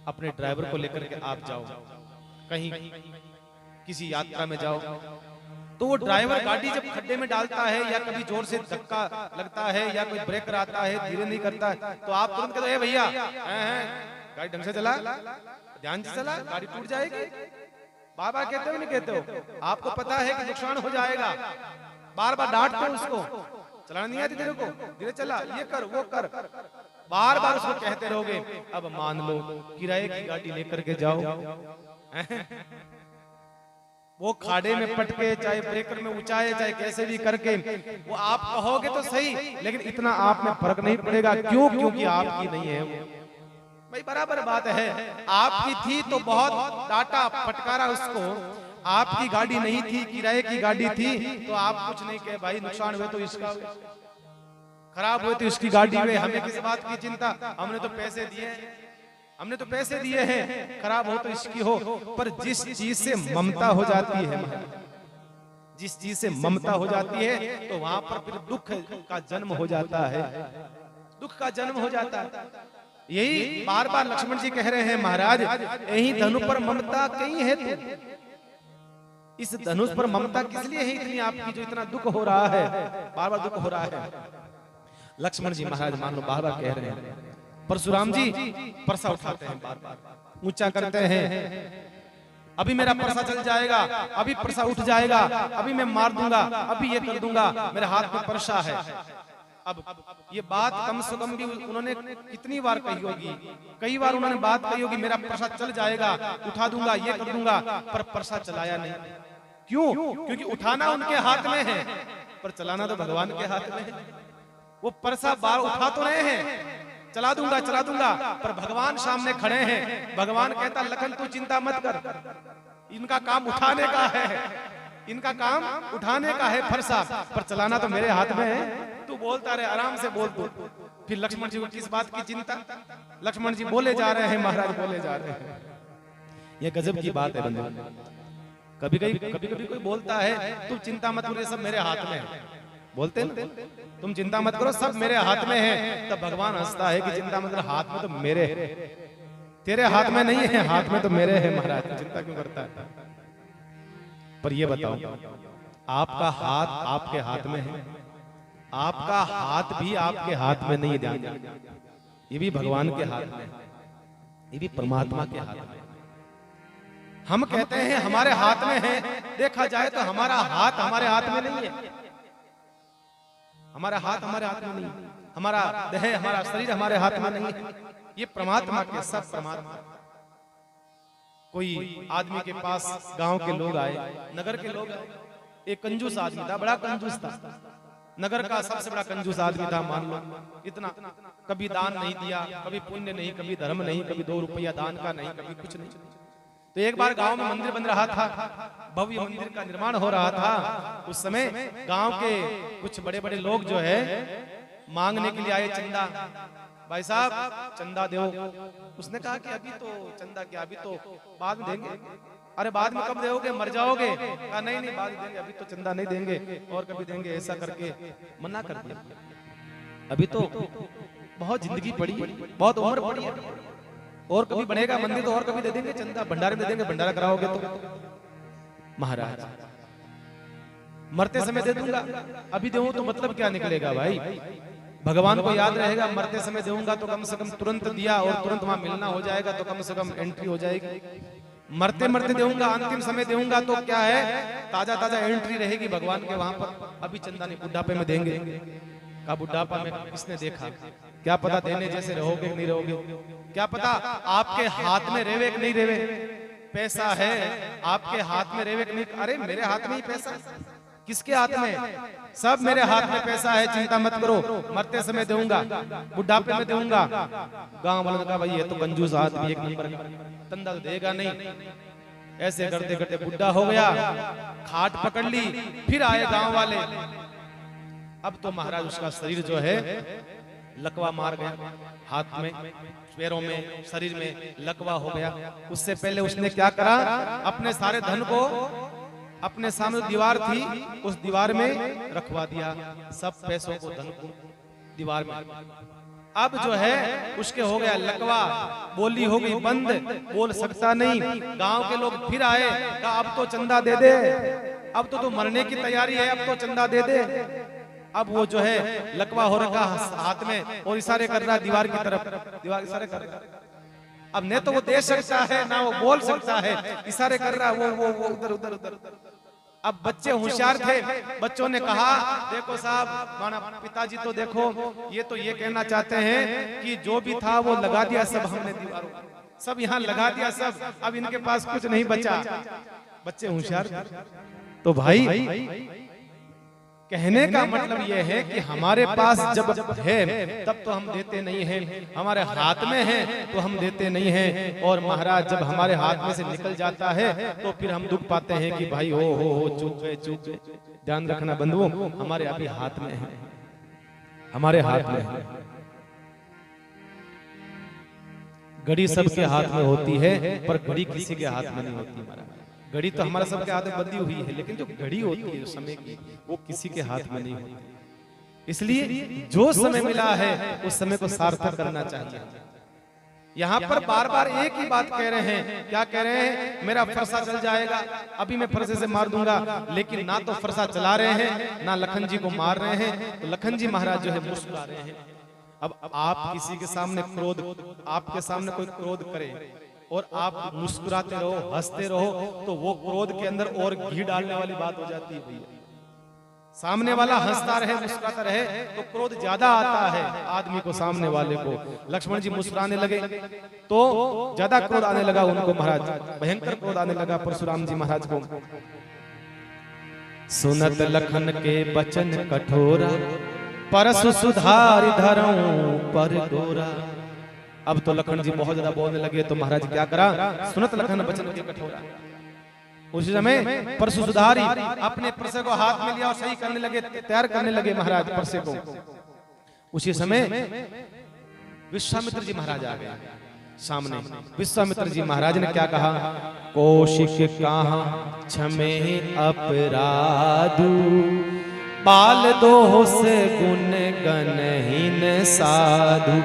अपने ड्राइवर को लेकर के आप जाओ कहीं, किसी यात्रा में जाओ, तो वो ड्राइवर गाड़ी जब खड्डे में डालता है या कभी जोर से धक्का लगता है या कोई ब्रेक कराता है, धीरे नहीं करता है, तो आप तुरंत कहते हो भैया गाड़ी ढंग से चला, ध्यान से चला, गाड़ी टूट जाएगी। बाबा कहते हो नहीं कहते हो? आपको पता है कि नुकसान हो जाएगा, बार बार डांटते हो उसको, चलाना नहीं आती तेरे को, धीरे चला, ये कर वो कर, बार बार उसको कहते रहोगे। अब मान लो किराए की गाड़ी लेकर के जाओ, वो खाड़े में पटके, चाहे ब्रेकर में ऊंचाए, चाहे कैसे भी करके, वो आप कहोगे तो सही, लेकिन इतना आप में फर्क नहीं पड़ेगा। क्यों? क्योंकि आपकी नहीं है वो। भाई बराबर बात है, आपकी थी तो बहुत डांटा फटकारा उसको, आपकी गाड़ी नहीं थी, किराए की गाड़ी थी, तो आप कुछ नहीं कहे भाई नुकसान हुए तो इसका हुए, खराब हुए तो इसकी गाड़ी हुए, हमें किस बात की चिंता, हमने तो पैसे दिए, हमने तो पैसे दिए हैं, खराब हो तो इसकी हो। पर जिस चीज से ममता हो जाती है, जिस चीज से ममता हो जाती है, तो वहां पर फिर दुख का जन्म हो जाता है, दुख का जन्म हो जाता है। यही बार बार लक्ष्मण जी कह रहे हैं, महाराज यही धनु पर ममता कहीं है तू, इस धनुष पर ममता किस लिए है इतनी आपकी, जो इतना दुख हो रहा है, बार बार दुख हो रहा है। लक्ष्मण जी महाराज मान लो बार बार कह रहे हैं, परशुराम जी परसा उठाते हैं, बार बार ऊंचा करते हैं, अभी मेरा परसा चल जाएगा, अभी परसा उठ जाएगा, अभी मैं मार दूंगा, अभी ये कर दूंगा, मेरे हाथ में परसा है। अब ये बात कम से कम भी उन्होंने कितनी बार कही होगी, कई बार उन्होंने बात कही होगी, मेरा परसा चल जाएगा, उठा दूंगा, ये कर दूंगा, पर परसा चलाया नहीं। क्यों? क्योंकि उठाना उनके हाथ में है, पर चलाना तो भगवान के हाथ में है। वो परसा बार उठा तो रहे हैं, चला दूंगा, पर भगवान सामने खड़े हैं। भगवान कहता लखन तू चिंता मत कर, इनका काम उठाने का है, इनका काम उठाने का है फरसा, पर चलाना तो मेरे हाथ में है। तू बोलता रहे, आराम से बोल तू। फिर लक्ष्मण जी को किस बात की चिंता? लक्ष्मण जी बोले जा रहे हैं, महाराज बोले जा रहे हैं। ये गजब की बात है बंधु। कभी कभी कोई बोलता है तू चिंता मत करो, सब मेरे हाथ में है, बोलते ना, तुम चिंता मत करो सब मेरे हाथ में है। तब भगवान हंसता है कि चिंता मत करो, हाथ में तो मेरे है, तेरे हाथ में नहीं है, हाथ में तो मेरे है महाराज, चिंता क्यों करता है? पर ये बताओ, आपका हाथ आपके हाथ में है, आपका हाथ भी आपके हाथ में नहीं है, ये भी भगवान के हाथ में, ये भी परमात्मा के हाथ में। हम कहते हैं हमारे हाथ में है, देखा जाए तो हमारा हाथ हमारे हाथ में नहीं है, हमारा हाथ हमारे हाथ में नहीं, हमारा देह, हमारा शरीर हमारे हाथ में नहीं है, ये परमात्मा के, सब परमात्मा। कोई आदमी के पास गांव के लोग आए, नगर के लोग आए, एक कंजूस आदमी था, बड़ा कंजूस था, नगर का सबसे बड़ा कंजूस आदमी था, मान लो इतना, कभी दान नहीं दिया, कभी पुण्य नहीं, कभी धर्म नहीं, कभी 2 रुपया दान का नहीं, कभी कुछ नहीं। तो एक बार गांव में मंदिर बन रहा था, भव्य मंदिर का निर्माण हो रहा था। उस समय गांव के कुछ बड़े बड़े लोग जो है मांगने के लिए आए चंदा, भाई साहब चंदा दो। उसने कहा कि अभी तो चंदा क्या, अभी तो बाद में देंगे। अरे बाद में कब दोगे, मर जाओगे? कहा नहीं बाद में देंगे, अभी तो चंदा नहीं देंगे, और कभी देंगे, ऐसा करके मना कर दिया। अभी तो बहुत जिंदगी पड़ी, बहुत उम्र पड़ी है, और कभी बनेगा मंदिर तो और कभी दे देंगे चंदा, भंडारे में दे देंगे, भंडारा कराओगे तो। महाराज मरते समय दे दूंगा, अभी दूं तो मतलब क्या निकलेगा भाई? भगवान को याद रहेगा, मरते समय दूंगा तो कम से कम तुरंत दिया और तुरंत वहां मिलना हो जाएगा, तो कम से कम एंट्री हो जाएगी। मरते मरते दूंगा, अंतिम समय दूंगा तो क्या है, ताजा ताजा एंट्री रहेगी भगवान के वहां पर। अभी चंदा नहीं, बुढ़ापे में देंगे। का बुढ़ापा में किसने देखा, क्या पता देने जैसे रहोगे कि नहीं रहोगे, क्या पता आपके हाथ में रेवे कि नहीं रेवे। पैसा है आपके हाथ में रेवे कि नहीं, अरे मेरे हाथ में ही पैसा, किसके हाथ में? सब मेरे हाथ में पैसा है, चिंता मत करो, मरते समय दूंगा, बुढ़ापे में दूंगा। गांव वालों ने कहा भाई ये तो कंजूस आदमी, एक नंबर का, चंदा तो देगा नहीं। ऐसे करते करते बुढ़ा हो गया, खाट पकड़ ली, फिर आए गांव वाले। अब तो महाराज उसका शरीर जो है लकवा मार गया, हाथ में, पैरों में, शरीर में लकवा हो गया। उससे पहले उसने क्या करा, अपने सारे धन को अपने सामने दीवार थी, उस दीवार में रखवा दिया, सब पैसों को, धन को दीवार में। अब जो है उसके हो गया लकवा, बोली हो गई बंद, बोल सकता नहीं। गांव के लोग फिर आए, कहा अब तो चंदा दे दे, अब तो मरने की तैयारी है, अब तो चंदा दे दे। अब वो जो है लकवा हो रखा हाथ में और इशारे कर रहा है दीवार की तरफ, दीवार इशारे कर रहा है। अब न तो वो दे सकता है ना वो बोल सकता है, इशारे कर रहा है वो उधर उधर उधर। अब बच्चे होशियार थे, बच्चों ने कहा देखो साहब, माना पिताजी तो देखो ये तो ये कहना चाहते हैं कि जो भी था वो लगा दिया सब हमने दीवारों, सब यहाँ लगा दिया सब, अब इनके पास कुछ नहीं बचा। बच्चे होशियार। तो भाई कहने का मतलब यह है कि हमारे पास जब है तब तो हम देते नहीं हैं, हमारे हाथ में है तो हम देते नहीं हैं, और महाराज जब हमारे हाथ में से निकल जाता है तो फिर हम दुख पाते हैं कि भाई हो चूक गए। ध्यान रखना बंधुओं, हमारे अभी हाथ में है, हमारे हाथ में है। घड़ी सबके हाथ में होती है पर घड़ी किसी के हाथ में नहीं होती। महाराज घड़ी तो हमारा सबके हाथ में बंधी हुई है, लेकिन जो घड़ी होती है समय की, वो किसी के हाथ में नहीं होती। इसलिए जो समय मिला है उस समय को सार्थक करना चाहिए। यहाँ पर बार बार एक ही बात कह रहे हैं, क्या कह रहे हैं? मेरा फरसा चल जाएगा, अभी मैं फरसे से मार दूंगा। लेकिन ना तो फरसा चला रहे हैं, ना लखन जी को मार रहे हैं। तो लखन जी महाराज जो है मुस्कुरा रहे हैं। अब आप किसी के सामने क्रोध, आपके सामने कोई क्रोध करे और आप मुस्कुराते रहो, हंसते रहो, तो वो क्रोध के अंदर और घी डालने वाली बात हो जाती है भैया। सामने वाला हंसता रहे, मुस्कुराता रहे तो क्रोध ज्यादा आता है आदमी को, सामने वाले को। लक्ष्मण जी मुस्कुराने लगे तो ज्यादा क्रोध आने लगा उनको, महाराज भयंकर क्रोध आने लगा परशुराम जी महाराज को। सुनत लखन के बचन कठोरा, परसु सुधार धरऊं पर गोरा। अब तो लखन जी बहुत ज्यादा बोलने लगे, तो महाराज क्या करा? सुनत लखन बचन के कठोरा। उसी समय परसु सुधारी अपने परसे को हाथ में लिया और सही करने लगे, तैयार करने लगे महाराज परसे को। उसी समय विश्वामित्र जी महाराज आ गए सामने। विश्वामित्र जी महाराज ने क्या कहा? कौशिक कहा क्षमे अपराधु, बाल दोष गुण गणहीन साधु।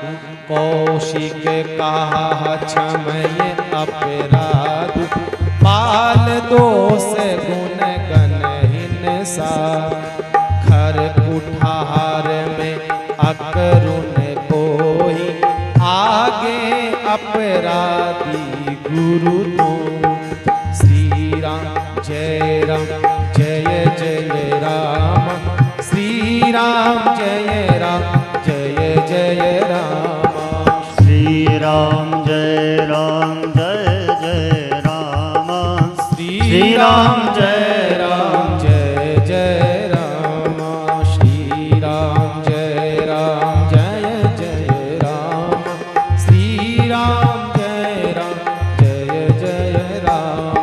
कौशिक कहा क्षमय अपराधु, बाल दोष गुण गणहीन साधु। खर कुठार में अकरुण कोई, आगे अपराधी गुरु तो। श्री राम जय राम जय जय राम, श्री राम जय राम जय जय राम। श्री राम जय राम जय जय राम, श्री राम जय राम जय जय राम। श्री राम जय राम जय जय राम, श्री राम जय राम जय जय राम।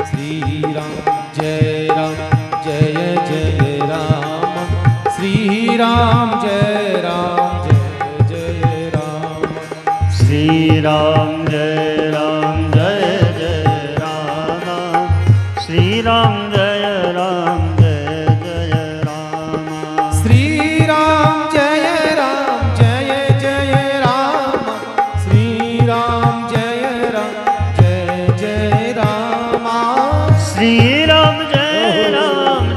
श्री राम जय राम जय जय राम, श्री राम जय राम जय जय राम। श्री राम जय राम जय जय राम, श्री राम जय राम जय जय राम। श्री राम जय राम जय जय राम, श्री राम जय राम जय जय राम। श्री राम जय राम जय जय राम,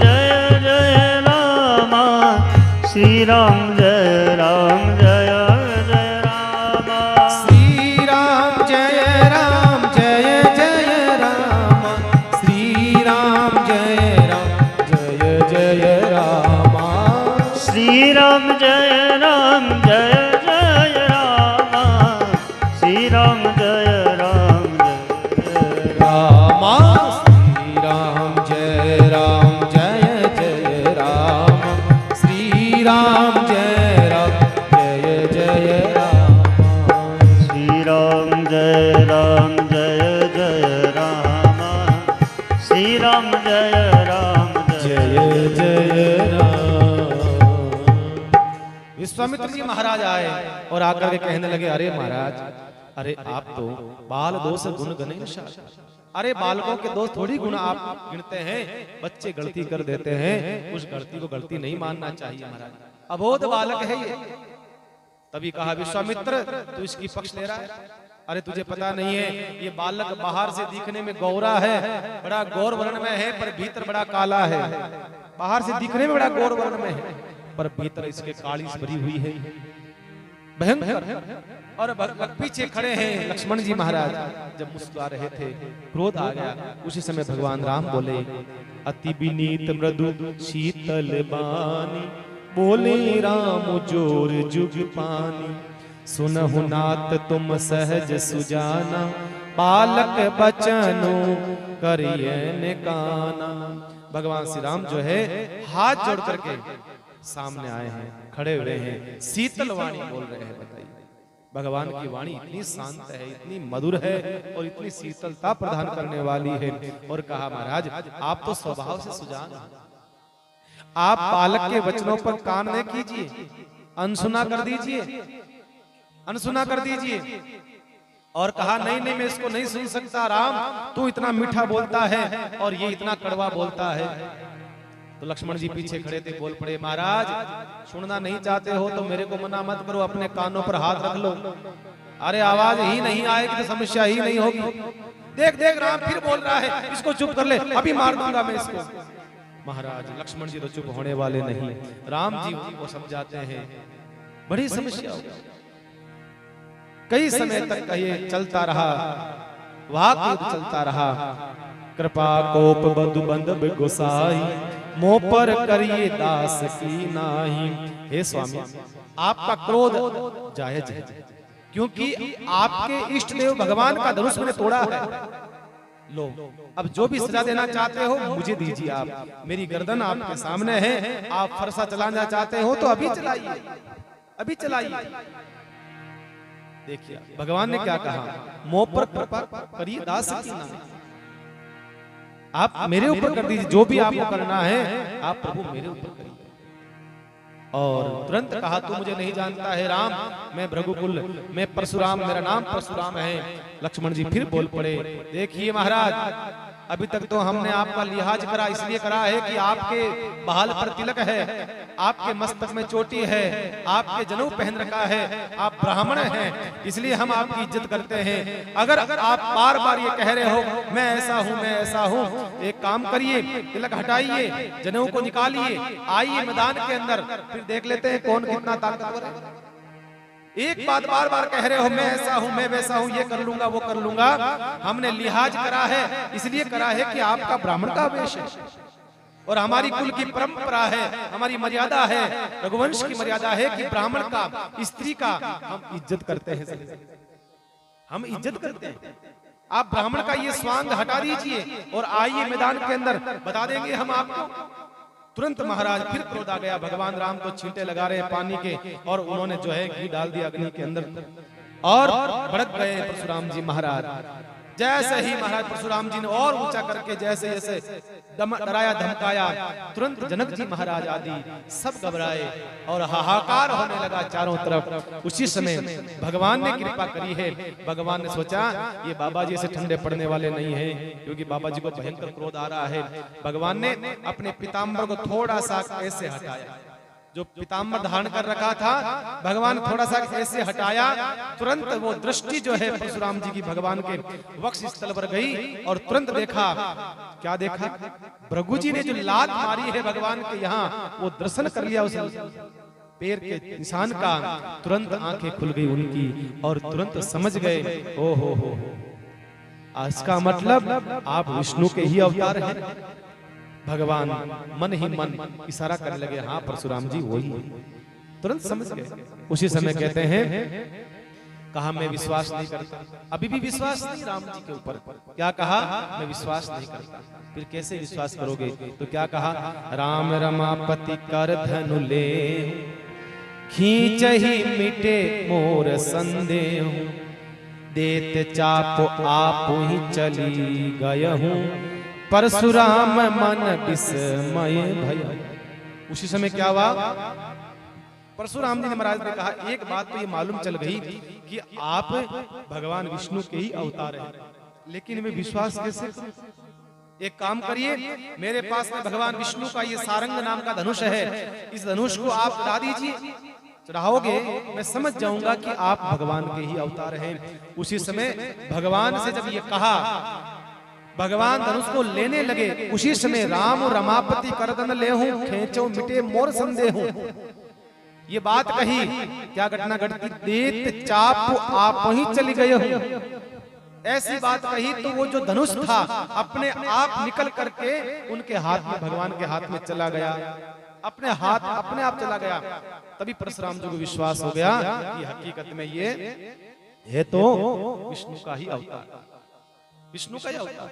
श्री राम जय राम जय जय राम। श्री राम जय राम जय जय राम, श्री राम जय राम जय जय राम। श्री राम जय राम जय जय राम, श्री राम जय राम जय राम। श्री राम जय राम जय जय राम, श्री राम जय राम जय जय राम। श्री राम जय राम जय जय राम, श्री राम जय राम जय जय राम। विश्वामित्र जी महाराज आए और आकर के कहने लगे, अरे महाराज, अरे आप तो बाल दोष गुण गणहीन साधु। अरे बालकों के दोष थोड़ी गुण आप गिनते हैं, बच्चे गलती कर देते हैं, उस गलती को गलती नहीं मानना चाहिए महाराज, अबोध बालक है ये। तभी कहा विश्वामित्र, तू इसकी पक्ष ले रहा है? अरे तुझे पता नहीं है, ये बालक बाहर से दिखने में गौरा है, बड़ा गौर वर्ण में है, पर भीतर बड़ा काला है। बाहर से दिखने में बड़ा गौर वर्ण में है, पर भीतर इसके कालिस भरी हुई है। भयंकर। और पीछे खड़े हैं लक्ष्मण जी महाराज, जब मुस्कुरा रहे थे क्रोध आ गया। उसी समय भगवान राम बोले, अति विनीत मृदु शीतल बानी, बोले राम जोर जुग पानी, सुनहु नाथ तुम सहज सुजाना, बालक बचनो करिए काना। भगवान श्री राम जो है हाथ जोड़ करके सामने आए हैं, खड़े हुए हैं, शीतल वाणी बोल रहे हैं। बताइए, भगवान की वाणी इतनी शांत है, इतनी मधुर है और इतनी शीतलता प्रदान करने वाली है। और कहा, महाराज आप तो स्वभाव से सुजान हैं, आप बालक के वचनों पर कान न कीजिए, अनसुना कर दीजिए, अनसुना कर दीजिए। और कहा, नहीं नहीं मैं इसको नहीं सुन सकता राम, तू इतना मीठा बोलता है और ये इतना कड़वा बोलता है। तो लक्ष्मण जी पीछे खड़े थे, बोल पड़े, महाराज सुनना नहीं चाहते हो तो मेरे को मना मत करो, अपने कानों पर हाथ रख लो। अरे आवाज ही नहीं आएगी तो समस्या ही नहीं होगी। देख देख राम फिर बोल रहा है, इसको चुप कर ले, अभी मार दूंगा मैं इसको। महाराज लक्ष्मण जी तो चुप होने वाले नहीं, राम जी को समझाते हैं। बड़ी समस्या हो, कई समय तक ये चलता रहा, वाक युद्ध चलता रहा। कृपा कोप बंधु बंधु गोसाई, मोह पर करिए दास की नाही। हे स्वामी, आपका क्रोध जायज है, क्योंकि आपके इष्ट देव भगवान का धनुष मैंने तोड़ा है। लो, अब जो भी सजा देना चाहते हो मुझे दीजिए। आप, मेरी गर्दन आपके सामने है, आप फरसा चलाना चाहते हो तो अभी चलाइए, अभी चलाइए। देखिए भगवान ने क्या कहा, मोह पर कृपा करिए दास की नाही। आप मेरे ऊपर कर दीजिए, जो भी आपको करना है आप प्रभु मेरे ऊपर करिए। और तुरंत कहा, तू मुझे नहीं जानता है राम, मैं भृगुकुल, मैं परशुराम, मेरा नाम परशुराम है। लक्ष्मण जी फिर बोल पड़े, देखिए महाराज अभी तक तो हमने आपका लिहाज करा, इसलिए करा है कि आपके बहाल पर तिलक है, आपके मस्तक में चोटी है, आपके जनेऊ पहन रखा है, आप ब्राह्मण हैं, इसलिए हम आपकी इज्जत करते हैं। अगर आप बार बार ये कह रहे हो मैं ऐसा हूँ, मैं ऐसा हूँ, एक काम करिए, तिलक हटाइए, जनेऊ को निकालिए, आइए मैदान के अंदर, फिर देख लेते हैं कौन कितना ताकतवर है। एक बात बार बार कह रहे हो, मैं ऐसा हूं, मैं वैसा हूं, ये कर लूंगा, वो कर लूंगा। हमने लिहाज करा है, इसलिए करा है कि आपका ब्राह्मण का वेश है और हमारी कुल की परंपरा है, हमारी मर्यादा है, रघुवंश की मर्यादा है कि ब्राह्मण का, स्त्री का हम इज्जत करते हैं, हम इज्जत करते हैं। आप ब्राह्मण का ये स्वांग हटा दीजिए और आइए मैदान के अंदर, बता देंगे हम आपको। तुरंत महाराज फिर क्रोध आ गया। भगवान राम तो छींटे लगा रहे हैं पानी के, और उन्होंने जो है घी डाल दिया अग्नि के अंदर और भड़क गए परशुराम जी महाराज। जैसे ही महाराज परशुराम जी ने और ऊंचा करके जैसे जैसे डराया धमकाया, तुरंत जनक जी महाराज आदि सब घबराए और हाहाकार होने लगा चारों तरफ। उसी समय भगवान ने कृपा करी है। भगवान ने सोचा ये बाबा जी से ठंडे पड़ने वाले नहीं है, क्योंकि बाबा जी को भयंकर क्रोध आ रहा है। भगवान ने अपने पीताम्बर को थोड़ा सा ऐसे हटाया, जो पीताम्बर धारण कर रखा था भगवान थोड़ा सा ऐसे हटाया, तुरंत वो दृष्टि जो है परशुराम जी की भगवान के वक्ष स्थल पर गई और तुरंत देखा, क्या देखा, भृगु जी ने जो लात मारी है भगवान के यहाँ, वो दर्शन कर लिया उस पैर के निशान का। तुरंत आंखें खुल गई उनकी और तुरंत समझ गए, ओ हो, इसका मतलब आप विष्णु के ही अवतार हैं। भगवान मन ही मन इशारा करने लगे, हाँ परशुराम जी वही। तुरंत समझ गए। उसी समय कहते हैं, कहा मैं विश्वास नहीं करता, अभी भी विश्वास नहीं राम जी के ऊपर। क्या कहा, मैं विश्वास नहीं करता। फिर कैसे विश्वास करोगे? तो क्या कहा, राम रमापति कर धनु ले, खींच ही मिटे मोर संदेह, देत चाप आप ही चली गय हूँ, परशुराम मन विस्मय भय। उसी समय क्या हुआ, परशुराम जी ने महाराज ने कहा, एक बात तो ये मालूम चल गई कि आप भगवान विष्णु के ही अवतार हैं, लेकिन मैं विश्वास कैसे करूं? एक काम करिए, मेरे पास में भगवान विष्णु का ये सारंग नाम का धनुष है, इस धनुष को आप चढ़ा दीजिए। चढ़ाओगे मैं समझ जाऊंगा कि आप भगवान के ही अवतार हैं। उसी समय भगवान से जब ये कहा, भगवान धनुष को लेने लगे। उसी समय राम रमापति करदन ले हूं, खेचो मिटे मोर संदेह हूं। ये बात कही, क्या घटना घटती, देत चाप आप ही चली गए हो, ऐसी बात कही तो वो जो धनुष था अपने आप निकल करके उनके हाथ में, भगवान के हाथ में चला गया, अपने हाथ अपने आप चला गया। तभी परशुराम जी को विश्वास हो गया कि हकीकत में ये है तो विष्णु का ही अवतार, विष्णु का ही अवतार।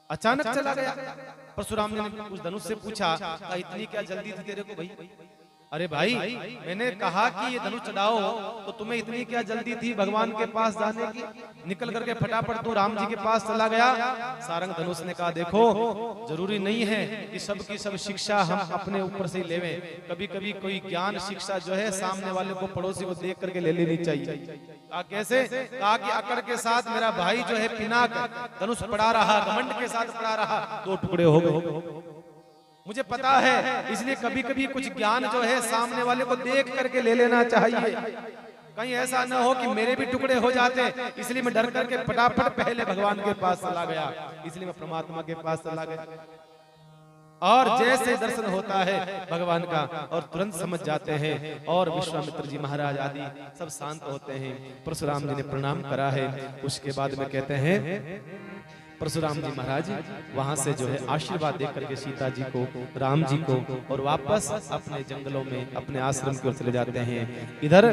अचानक चला गया। परशुराम जी ने उस धनुष से पूछा, इतनी क्या जल्दी थी तेरे को भाई? अरे भाई, मैंने कहा कि ये धनुष चढ़ाओ तो तुम्हें इतनी क्या जल्दी थी भगवान के पास जाने की? निकल करके फटाफट तू राम जी के पास चला गया। सारंग धनुष ने कहा, देखो जरूरी नहीं है कि सब की सब शिक्षा हम अपने ऊपर से ही लेवें, कभी कभी कोई ज्ञान शिक्षा जो है सामने वाले को, पड़ोसी को देख करके ले लेनी चाहिए। कहा कैसे? कहा कि अकड़ के साथ मेरा भाई जो है पिनाक धनुष पड़ा रहा, घमंड के साथ पड़ा रहा, 2 टुकड़े हो गए। मुझे पता है, इसलिए कभी कभी कुछ ज्ञान जो है सामने वाले को देख करके ले लेना चाहिए, कहीं ऐसा न हो कि मेरे भी टुकड़े हो जाते। इसलिए मैं डर करके फटाफट पहले भगवान के पास चला गया, इसलिए मैं परमात्मा के पास चला गया। और जैसे दर्शन होता है भगवान का और तुरंत समझ जाते हैं, और विश्वामित्र जी महाराज आदि सब शांत होते हैं। परशुराम जी ने प्रणाम करा है। उसके बाद में कहते हैं परशुराम जी महाराज वहां से जो है आशीर्वाद दे करके सीता जी को, राम जी को, और वापस अपने जंगलों में अपने आश्रम की ओर चले जाते हैं। इधर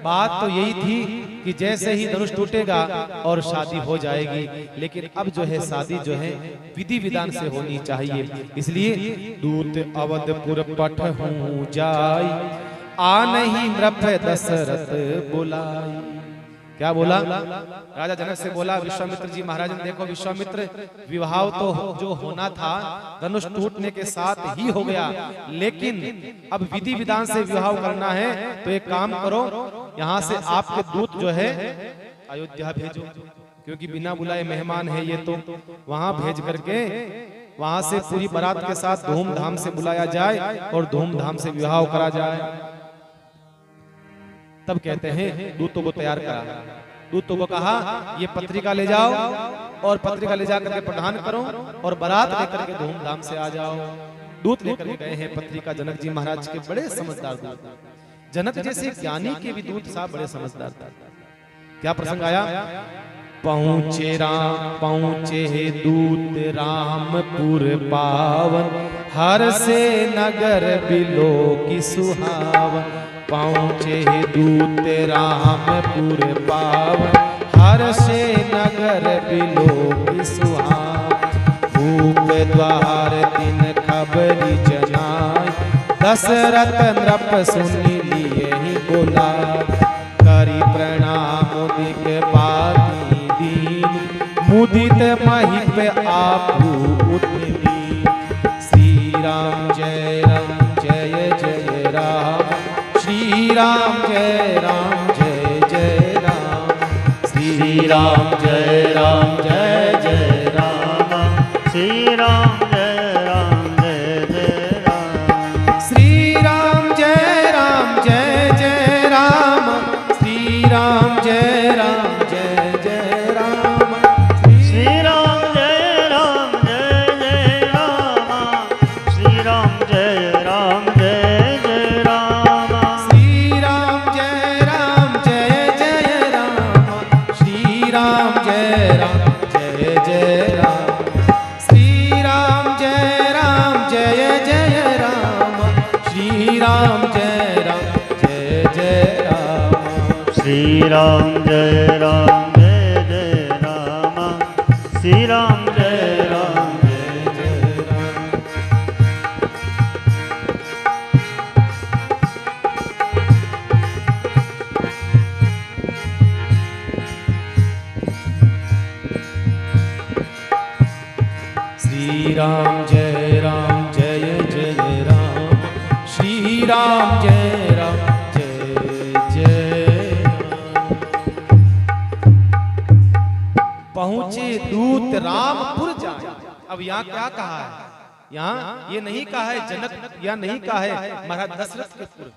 बात तो यही थी कि जैसे ही धनुष टूटेगा और शादी हो जाएगी, लेकिन अब जो है शादी जो है विधि विधान से होनी चाहिए। इसलिए दूत अवधपुर पठहूं जाई, आ नहीं नृप दशरथ बुलाई। क्या बोला? राजा जनक से बोला विश्वामित्र जी महाराज ने, देखो विश्वामित्र, विवाह तो जो होना था धनुष टूटने के साथ ही हो गया, लेकिन अब विधि विधान से विवाह करना है, तो एक काम करो, यहाँ से आपके दूत जो है अयोध्या भेजो, क्योंकि बिना बुलाए मेहमान है ये, तो वहां भेज करके वहां से पूरी बारात के साथ धूमधाम से बुलाया जाए और धूमधाम से विवाह करा जाए। तब कहते हैं दूतों को तैयार करा, दूतों को कहा ये पत्रिका ले जाओ और पत्रिका ले जाकर के प्रदान करो और बारात लेकर के धूमधाम से आ जाओ। दूत लेकर के गए हैं पत्रिका। जनक जी महाराज के बड़े समझदार दूत, जनक जैसे ज्ञानी के भी दूत साहब बड़े समझदार थे। क्या प्रसंग आया? पहुँचे दूत रामपुर पावन, हर से नगर बिलो की सुहावन। पहुँचे दूत रामपुर पावन, हर से नगर बिलो की सुहावन। भूप द्वार दिन खबरी जनाय, दशरथ नृप सुनि लिए ही बोला। करी प्रणाम मुदित पाती दीन, मुदित महिप आपू उठनी। श्री राम जय जय राम, श्री राम जय जय राम, श्री राम जय जय राम, श्री राम जय जय राम, श्री राम जय जय राम, श्री राम जय जय राम, श्री राम जय जय राम, श्री राम जय जय राम, श्री राम जय जय राम, श्री राम जय जय राम, श्री राम जय जय राम, श्री राम जय जय राम, श्री राम जय जय राम, श्री राम जय जय राम। श्री राम जय जय राम, श्री राम जय जय राम। पहुंचे दूत रामपुर जाए। अब यहाँ क्या कहा है? यहाँ ये नहीं कहा है जनक, या नहीं कहा है महाराज दशरथ के पुर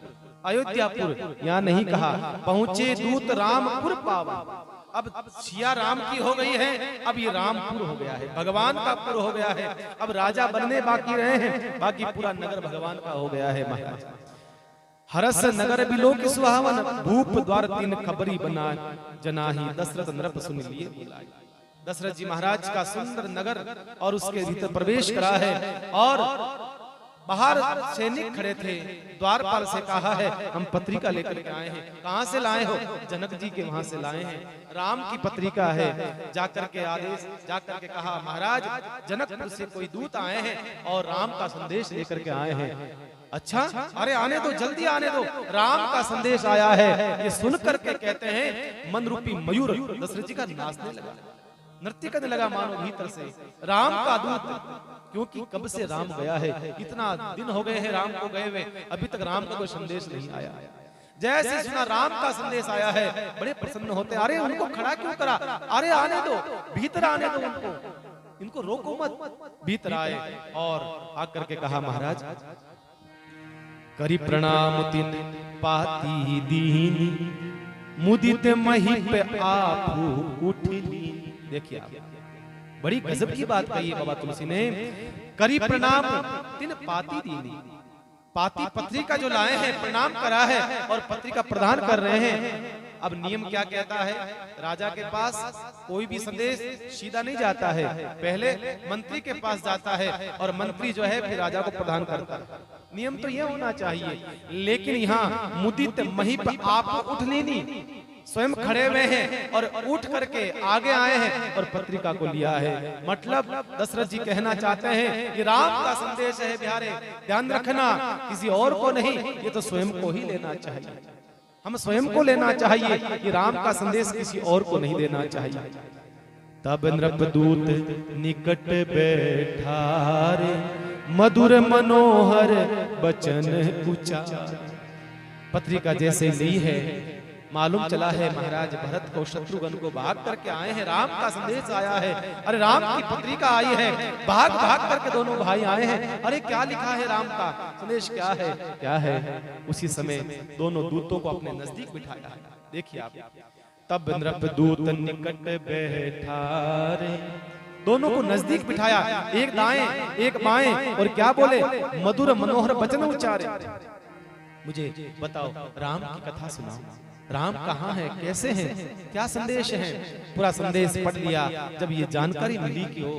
अयोध्यापुर, यहाँ नहीं कहा। पहुंचे दूत रामपुर पावा। अब सिया राम की हो गई है, अब ये रामपुर हो गया है, भगवान का पुर हो गया है। अब राजा बनने बाकी रहे हैं, बाकी पूरा नगर भगवान का हो गया है महाराज। हरस नगर बिलोक सुहावन, भूप द्वार तीन खबरी बना जनाही, दशरथ नृप सुन लिए बुलाए। दशरथ जी महाराज का सुंदर नगर और उसके भीतर प्रवेश करा है, और बाहर सैनिक खड़े थे। द्वारपाल से कहा है हम पत्रिका लेकर के आए हैं। कहां से लाए हो? जनक जी के वहां से लाए हैं, राम की पत्रिका है। जाकर के आदेश, जाकर के कहा महाराज जनकपुर से कोई दूत आए हैं और राम का संदेश लेकर के आए हैं। अच्छा, अरे आने दो, जल्दी आने दो, राम का संदेश आया है। ये सुन करके कहते हैं मन रूपी मयूर दशरथ जी का नाचने लगा, नृत्य करने लगा मानो भीतर से। राम का दूत, क्योंकि कब से राम गया है, इतना दिन हो गए हैं राम को गए हुए, अभी तक राम का कोई संदेश नहीं आया। जैसे सुना राम का संदेश आया है, बड़े प्रसन्न होते। अरे उनको खड़ा क्यों करा? अरे आने दो, भीतर आने दो उनको, इनको रोको मत। भीतर आए और आकर के कहा महाराज करी प्रणाम तिन पाती दीनी, मुदित महिप आपू उठली। देखिए बड़ी गजब की बात कही बाबा तुलसी ने। करी प्रणाम तिन पाती दीनी, पाती पत्रिका जो लाए हैं प्रणाम करा है और पत्रिका प्रदान कर रहे हैं। अब नियम क्या कहता है, राजा के पास कोई भी संदेश सीधा नहीं जाता है, पहले मंत्री के पास जाता है और मंत्री जो है फिर राजा को प्रदान करता है। नियम तो यह होना चाहिए, लेकिन यहाँ मुदित महिप आप उठ लेनी, स्वयं खड़े हुए हैं और उठ करके आगे आए हैं और पत्रिका को लिया है। मतलब दशरथ जी कहना चाहते हैं कि राम का संदेश है बिहारे, ध्यान रखना, किसी और को नहीं, ये तो स्वयं को ही लेना चाहिए। हम स्वयं को लेना चाहिए कि राम का संदेश किसी और को नहीं देना चाहिए। तब नृपदूत निकट बैठा रे, मधुर मनोहर बचन उचार। पत्रिका जैसे ली है, मालूम चला है महाराज भरत को शत्रुघ्न को भाग करके आए हैं, राम का संदेश आया है। अरे राम की पत्रिका आई है, भाग भाग करके दोनों भाई आए हैं। अरे क्या लिखा है राम का संदेश, क्या है क्या है? उसी समय दोनों दूतों को अपने नजदीक बिठाया है। देखिए आप, तब नृपदूत निकट बैठा रे, दोनों को नजदीक बिठाया, एक दाएं एक बाएं, और क्या बोले? मधुर मनोहर वचन उच्चारे। मुझे बताओ, राम की कथा सुनाओ, राम कहाँ है, कैसे हैं, क्या संदेश है? पूरा संदेश पढ़ लिया। जब ये जानकारी मिली कि ओ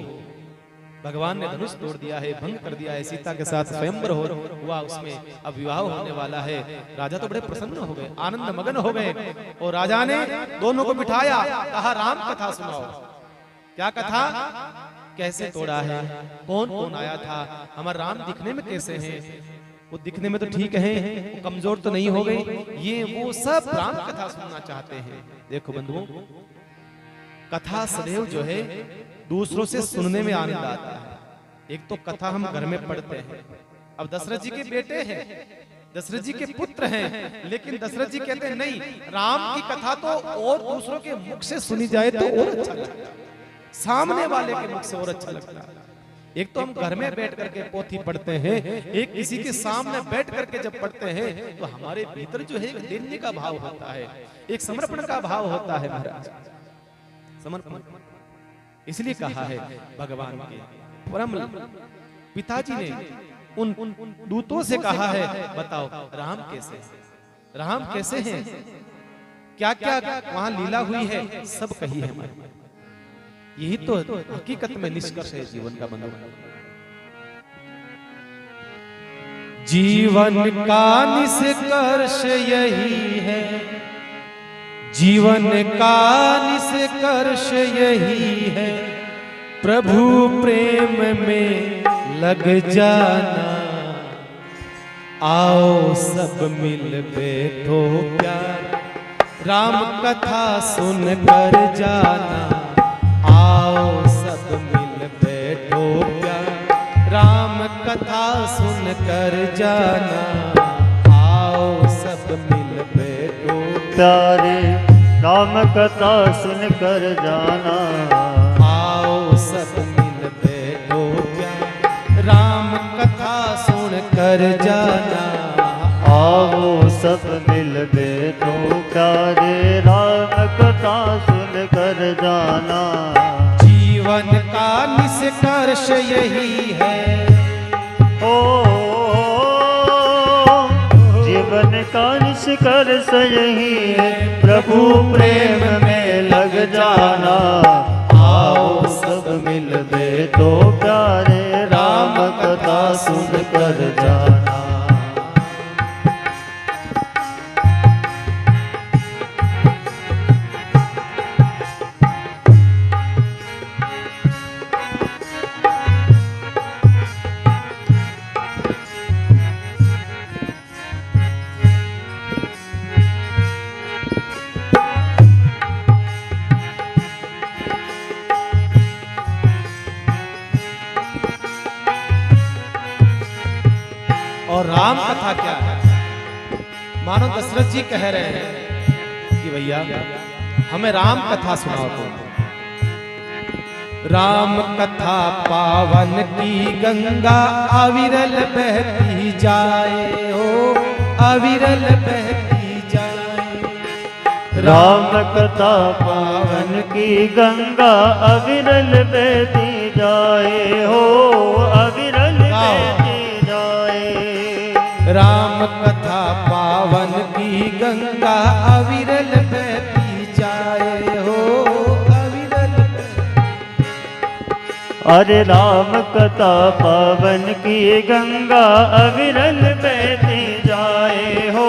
भगवान ने धनुष तोड़ दिया है, भंग कर दिया है, सीता के साथ स्वयंवर हुआ, उसमें अब विवाह होने वाला है, राजा तो बड़े प्रसन्न हो गए, आनंद मगन हो गए। और राजा ने दोनों को बिठाया, कहा राम कथा सुनाओ। क्या कथा? कैसे तोड़ा है, कौन कौन आया था, हमारा राम दिखने में कैसे हैं, वो दिखने में तो ठीक है, वो कमजोर तो नहीं हो गई, ये वो सब राम कथा सुनना चाहते हैं। देखो बंधुओं, कथा सदैव जो है दूसरों से सुनने में आनंद आता है। एक तो कथा हम घर में पढ़ते हैं, अब दशरथ जी के बेटे हैं, दशरथ जी के पुत्र हैं, लेकिन दशरथ जी कहते हैं नहीं, राम की कथा तो और दूसरों के मुख से सुनी जाए तो और अच्छा लगता है, सामने वाले के मुख से और अच्छा लगता है। एक तो हम घर में बैठ करके पोथी पढ़ते हैं, एक किसी के सामने बैठ करके जब पढ़ते हैं तो हमारे भीतर जो है एक देने का भाव होता है, एक समर्पण का भाव होता है महाराज, समर्पण। इसलिए कहा है भगवान के परम पिताजी ने उन दूतों से कहा है, बताओ राम कैसे, राम कैसे हैं, क्या क्या वहां लीला हुई है, सब कही है हमारे। यही तो हकीकत में निष्कर्ष है जीवन का बंधु। जीवन का निष्कर्ष यही है, जीवन का निष्कर्ष यही है, प्रभु प्रेम में लग जाना, आओ सब मिल बैठो प्यार, राम कथा सुन कर जाना, आओ सब मिल बैठो प्यार, राम कथा सुन कर जाना, आओ सब मिल बैठो प्यारे, राम कथा सुन कर जाना, आओ सब मिल बैठो प्यार, राम कथा सुन कर जाना, आओ सब मिल बैठो प्यारे, राम कथा सुन कर जाना। जीवन का निष्कर्ष यही है, ओ जीवन कर सही, प्रभु प्रेम में लग जाना। आओ सब मिल बैठो प्यारे, राम कथा सुन कर जाना। और राम कथा क्या है? मानो दशरथ जी कह रहे हैं कि भैया हमें राम कथा सुनाओ। तो राम कथा पावन की गंगा अविरल बहती जाए, हो अविरल बहती जाए। राम कथा पावन की गंगा अविरल बहती जाए, हो अविरल बहती जाए। राम कथा पावन की गंगा अविरल बहती जाए, हो अविरल। अरे राम कथा पावन की गंगा अविरल बहती जाए, हो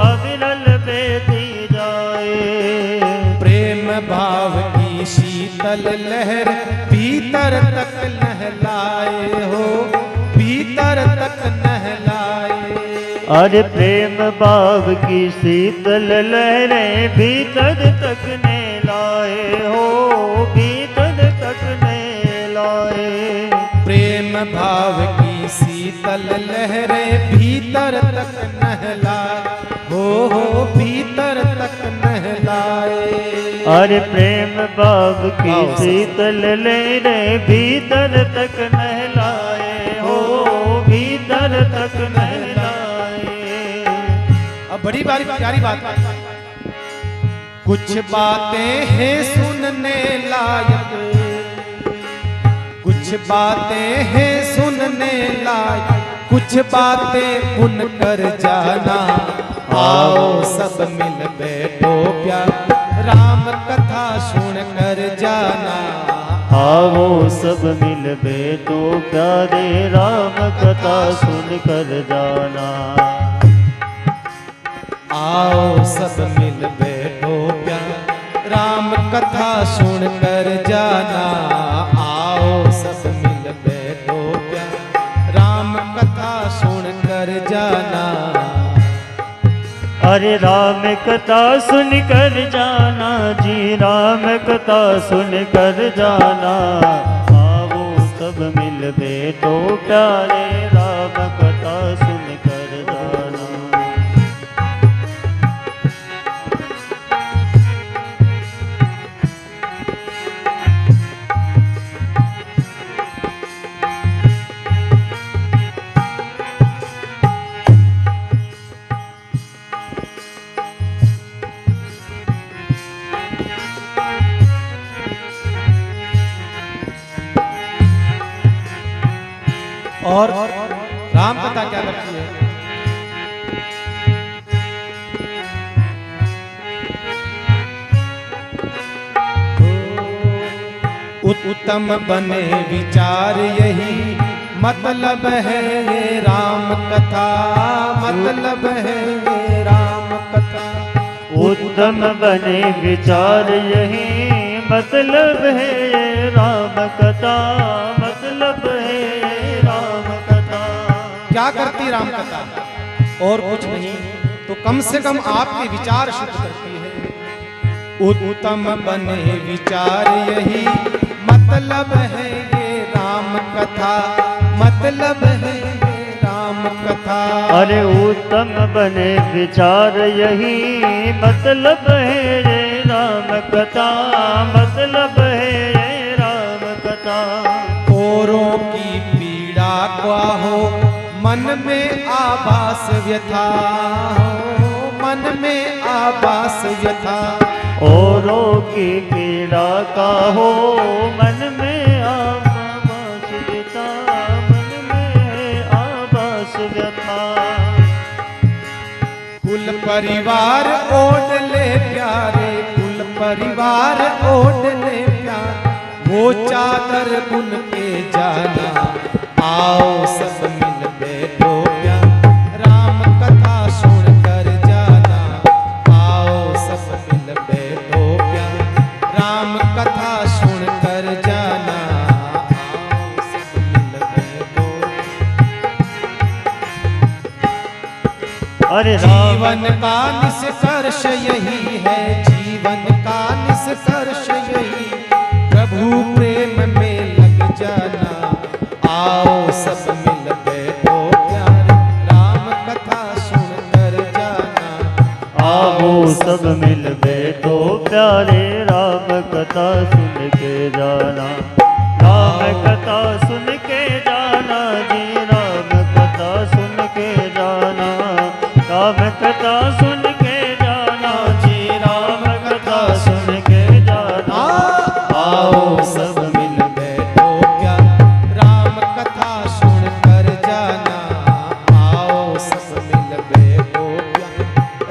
अविरल बहती जाए। प्रेम भाव की शीतल लहर भीतर तक नहलाए, हो भीतर तक नहलाए। अरे प्रेम भाव की शीतल लहरें भीतर तक ने लाए, हो भीतर तक ने लाए। प्रेम भाव की शीतल लहरें भीतर तक नहलाए, हो भीतर तक नहलाए। अरे प्रेम भाव की शीतल लहरें भीतर तक नहलाए, हो भीतर तक नहलाए। अब बड़ी प्यारी बात, कुछ बातें हैं सुनने लायक, कुछ बातें हैं सुनने लायक, कुछ बातें सुन कर जाना। आओ सब मिल बैठो प्यार, राम कथा सुन कर जाना। आओ सब मिल बैठो प्यारे, राम कथा सुन कर जाना। आओ सब मिल बैठो प्यार, राम कथा सुन कर जाना। आओ सब मिल बैठो प्यार, राम कथा सुन कर जाना। अरे राम कथा सुन कर जाना जी, राम कथा सुन कर जाना। आओ सब मिल बैठो प्यारे, राम कथा सुन कर जाना। और राम कथा क्या करती है? उत्तम बने विचार यही मतलब है ये राम कथा, मतलब है ये राम कथा। उत्तम बने विचार यही मतलब है ये राम कथा, मतलब है ये राम कथा। क्या करती राम कथा? और कुछ नहीं तो कम से कम आपके विचार शुद्ध करती है। उत्तम बने विचार यही मतलब है ये राम कथा, मतलब है ये राम कथा। अरे उत्तम बने विचार यही मतलब है ये राम कथा, मतलब है ये राम कथा। औरों की पीड़ा क्या हो, मन में आभास व्यथा हो, मन में आभास व्यथा। औरों की पीड़ा का हो, मन में आभास व्यथा, मन में आभास व्यथा। कुल परिवार ओढ़ ले प्यारे, कुल परिवार ओढ़ ले प्यारे, वो चादर बुन के जाना, आओ सब मिल बैठो प्यार, राम कथा सुन कर जाना, आओ सब मिल बैठो प्यार, राम कथा सुन कर जाना, आओ सब मिल बैठो। अरे जीवन का निष्कर्ष यही है, जीवन का निष्कर्ष यही, प्रभु प्रेम में लग जाना, आओ सब मिल बैठो प्यारे, राम कथा सुन कर जाना, आओ सब मिल बैठो प्यारे, राम कथा सुन के जाना, राम कथा सुन के जाना जी, राम कथा सुन के जाना, राम कथा सुन के जाना जी, राम कथा सुन के जाना, आओ सब मिल बैठो प्यारे, राम कथा सुन कर जाना, आओ सब मिल बैठो प्यारे,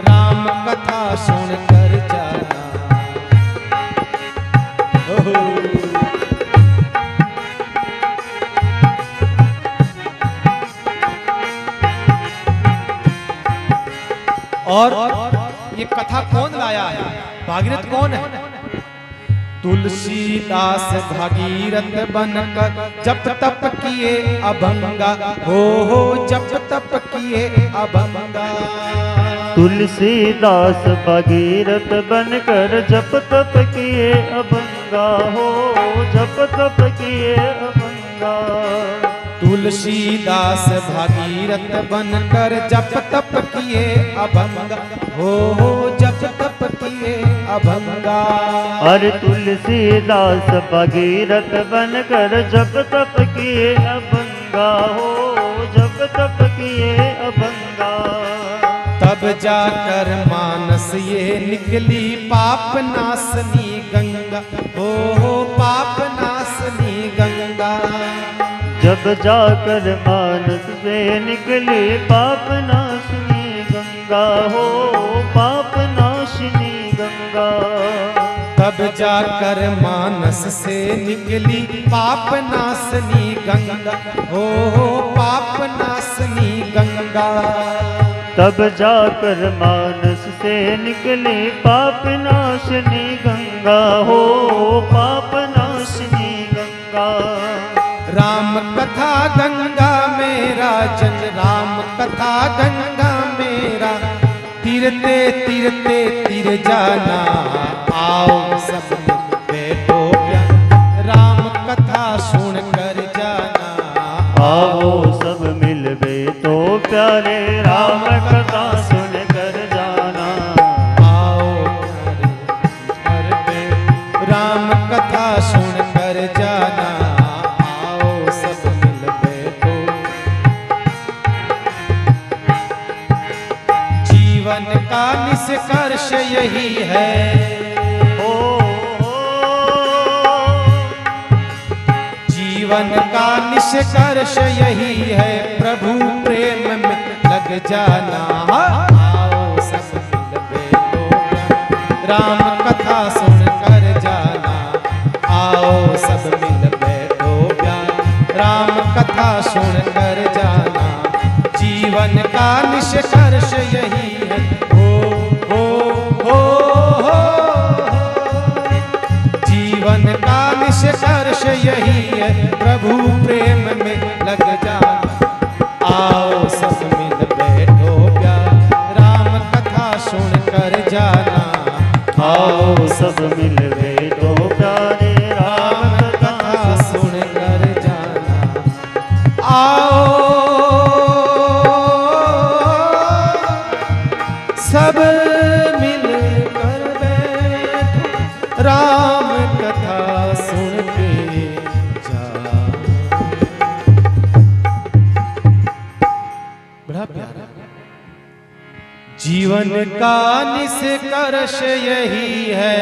राम कथा सुन कर जाना। ओहो। और ये कथा कौन लाया है, भागीरथ कौन है? तुलसीदास भागीरथ बनकर जप तप किए अभंगा, हो जप तप किए अभंगा। तुलसीदास भागीरथ बनकर जप तप किए अभंगा, हो जप तप किए अभंगा। तुलसीदास भागीरथ बनकर जप तप किए अभंगा, हो जप तप किए अभंगा। अरे तुलसीदास भागीरथ बनकर जप तप किए अभंगा, हो जप तप किए अभंगा। तब जाकर मानस ये निकली पाप नाशनी गंगा, हो पाप नाशनी गंगा। जब जाकर मानस से निकली पाप नाशनी गंगा, हो पाप नाशनी गंगा। तब जाकर मानस से निकली पाप नाशनी गंगा, हो पाप नाशनी गंगा। तब जाकर मानस से निकली पाप नाशनी गंगा, हो पाप नाशनी गंगा। राम कथा गंगा मेरा जन, राम कथा गंगा मेरा, तीरते तीरते तीर जाना, आओ सब मिल बैठो प्यारे, राम कथा सुन कर जाना, आओ सब मिल बैठो प्यारे, राम कथा सुन कर जाना। आओ प्यारे घर पे राम कथा सुन कर जाना, आओ सब मिल बैठो। जीवन का निष्कर्ष यही है, जीवन का निष्कर्ष यही है, प्रभु प्रेम में लग जाना, आओ सब मिल बैठो राम कथा सुन कर जाना, आओ सब मिल बैठो प्यार, राम कथा सुन कर जाना। जीवन का निष्कर्ष यही है, हो जीवन का निष्कर्ष यही है, प्रभु प्रेम में लग जाना, आओ सब मिल बैठो प्यार, राम कथा सुन कर जाना, आओ सब मिल बैठो प्यारे, राम कथा सुन कर जाना, आओ सब मिल कर बैठो, राम कथा सुन के जाना। बड़ा प्यारा। जीवन का निष्कर्ष यही है,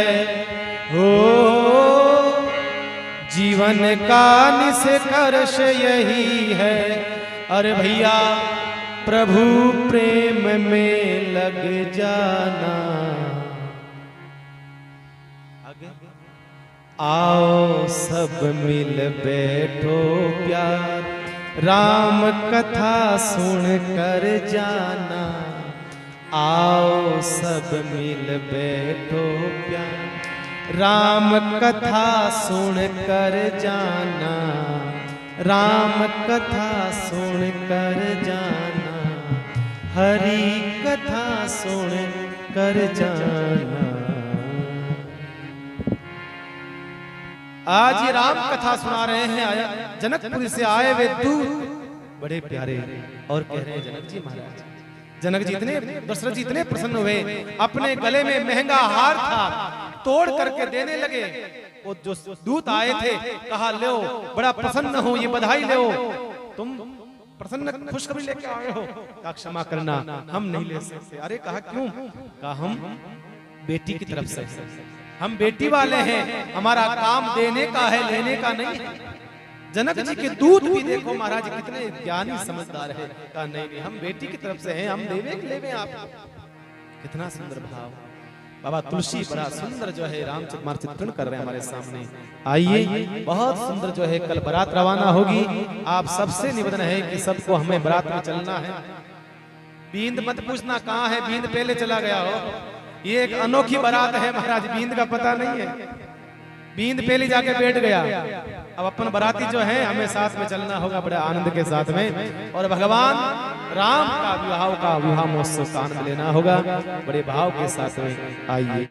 हो जीवन का निष्कर्ष यही है। अरे भैया प्रभु प्रेम में लग जाना, आओ सब मिल बैठो प्यार, राम कथा सुन कर जाना, आओ सब मिल बैठो प्यार, राम कथा सुन कर जाना, राम कथा सुन कर जाना, हरि कथा सुन कर जाना। आज ये राम कथा सुना रहे हैं, जनकपुरी से आए वे दूत बड़े प्यारे, और कह रहे हैं जनक जी महाराज, जनक जी इतने, दशरथ जी इतने प्रसन्न हुए, अपने गले में महंगा हार था तोड़ करके देने लगे। वो जो दूत आए थे कहा लो बड़ा प्रसन्न हो, ये बधाई लो, तुम प्रसन्न खुशखबरी लेके आए हो, कहा क्षमा करना हम नहीं ले सकते। अरे कहा क्यों? कहा हम बेटी की तरफ से, हम बेटी वाले हैं, हमारा काम देने का है, लेने का नहीं है। जनक जी के दूत भी देखो महाराज कितने ज्ञानी समझदार है, कहा नहीं हम बेटी की तरफ से हैं, हम लेवे आप। कितना सुंदर भाव। बाबा तुलसी बड़ा सुंदर जो है रामचरितमानस चित्रण कर रहे हैं हमारे सामने। आइए बहुत सुंदर जो है, कल बारात रवाना होगी, आप सबसे निवेदन है कि सबको हमें बारात में चलना है। बींद मत पूछना कहाँ है, बींद पहले चला गया हो, ये एक अनोखी बारात है महाराज, बींद का पता नहीं है, बींद पहले जाके बैठ गया। अब अपन बाराती जो है हमें साथ में चलना होगा बड़े आनंद के साथ में, और भगवान राम का विवाह महोत्सव का आनंद लेना होगा बड़े भाव के साथ में। आइए।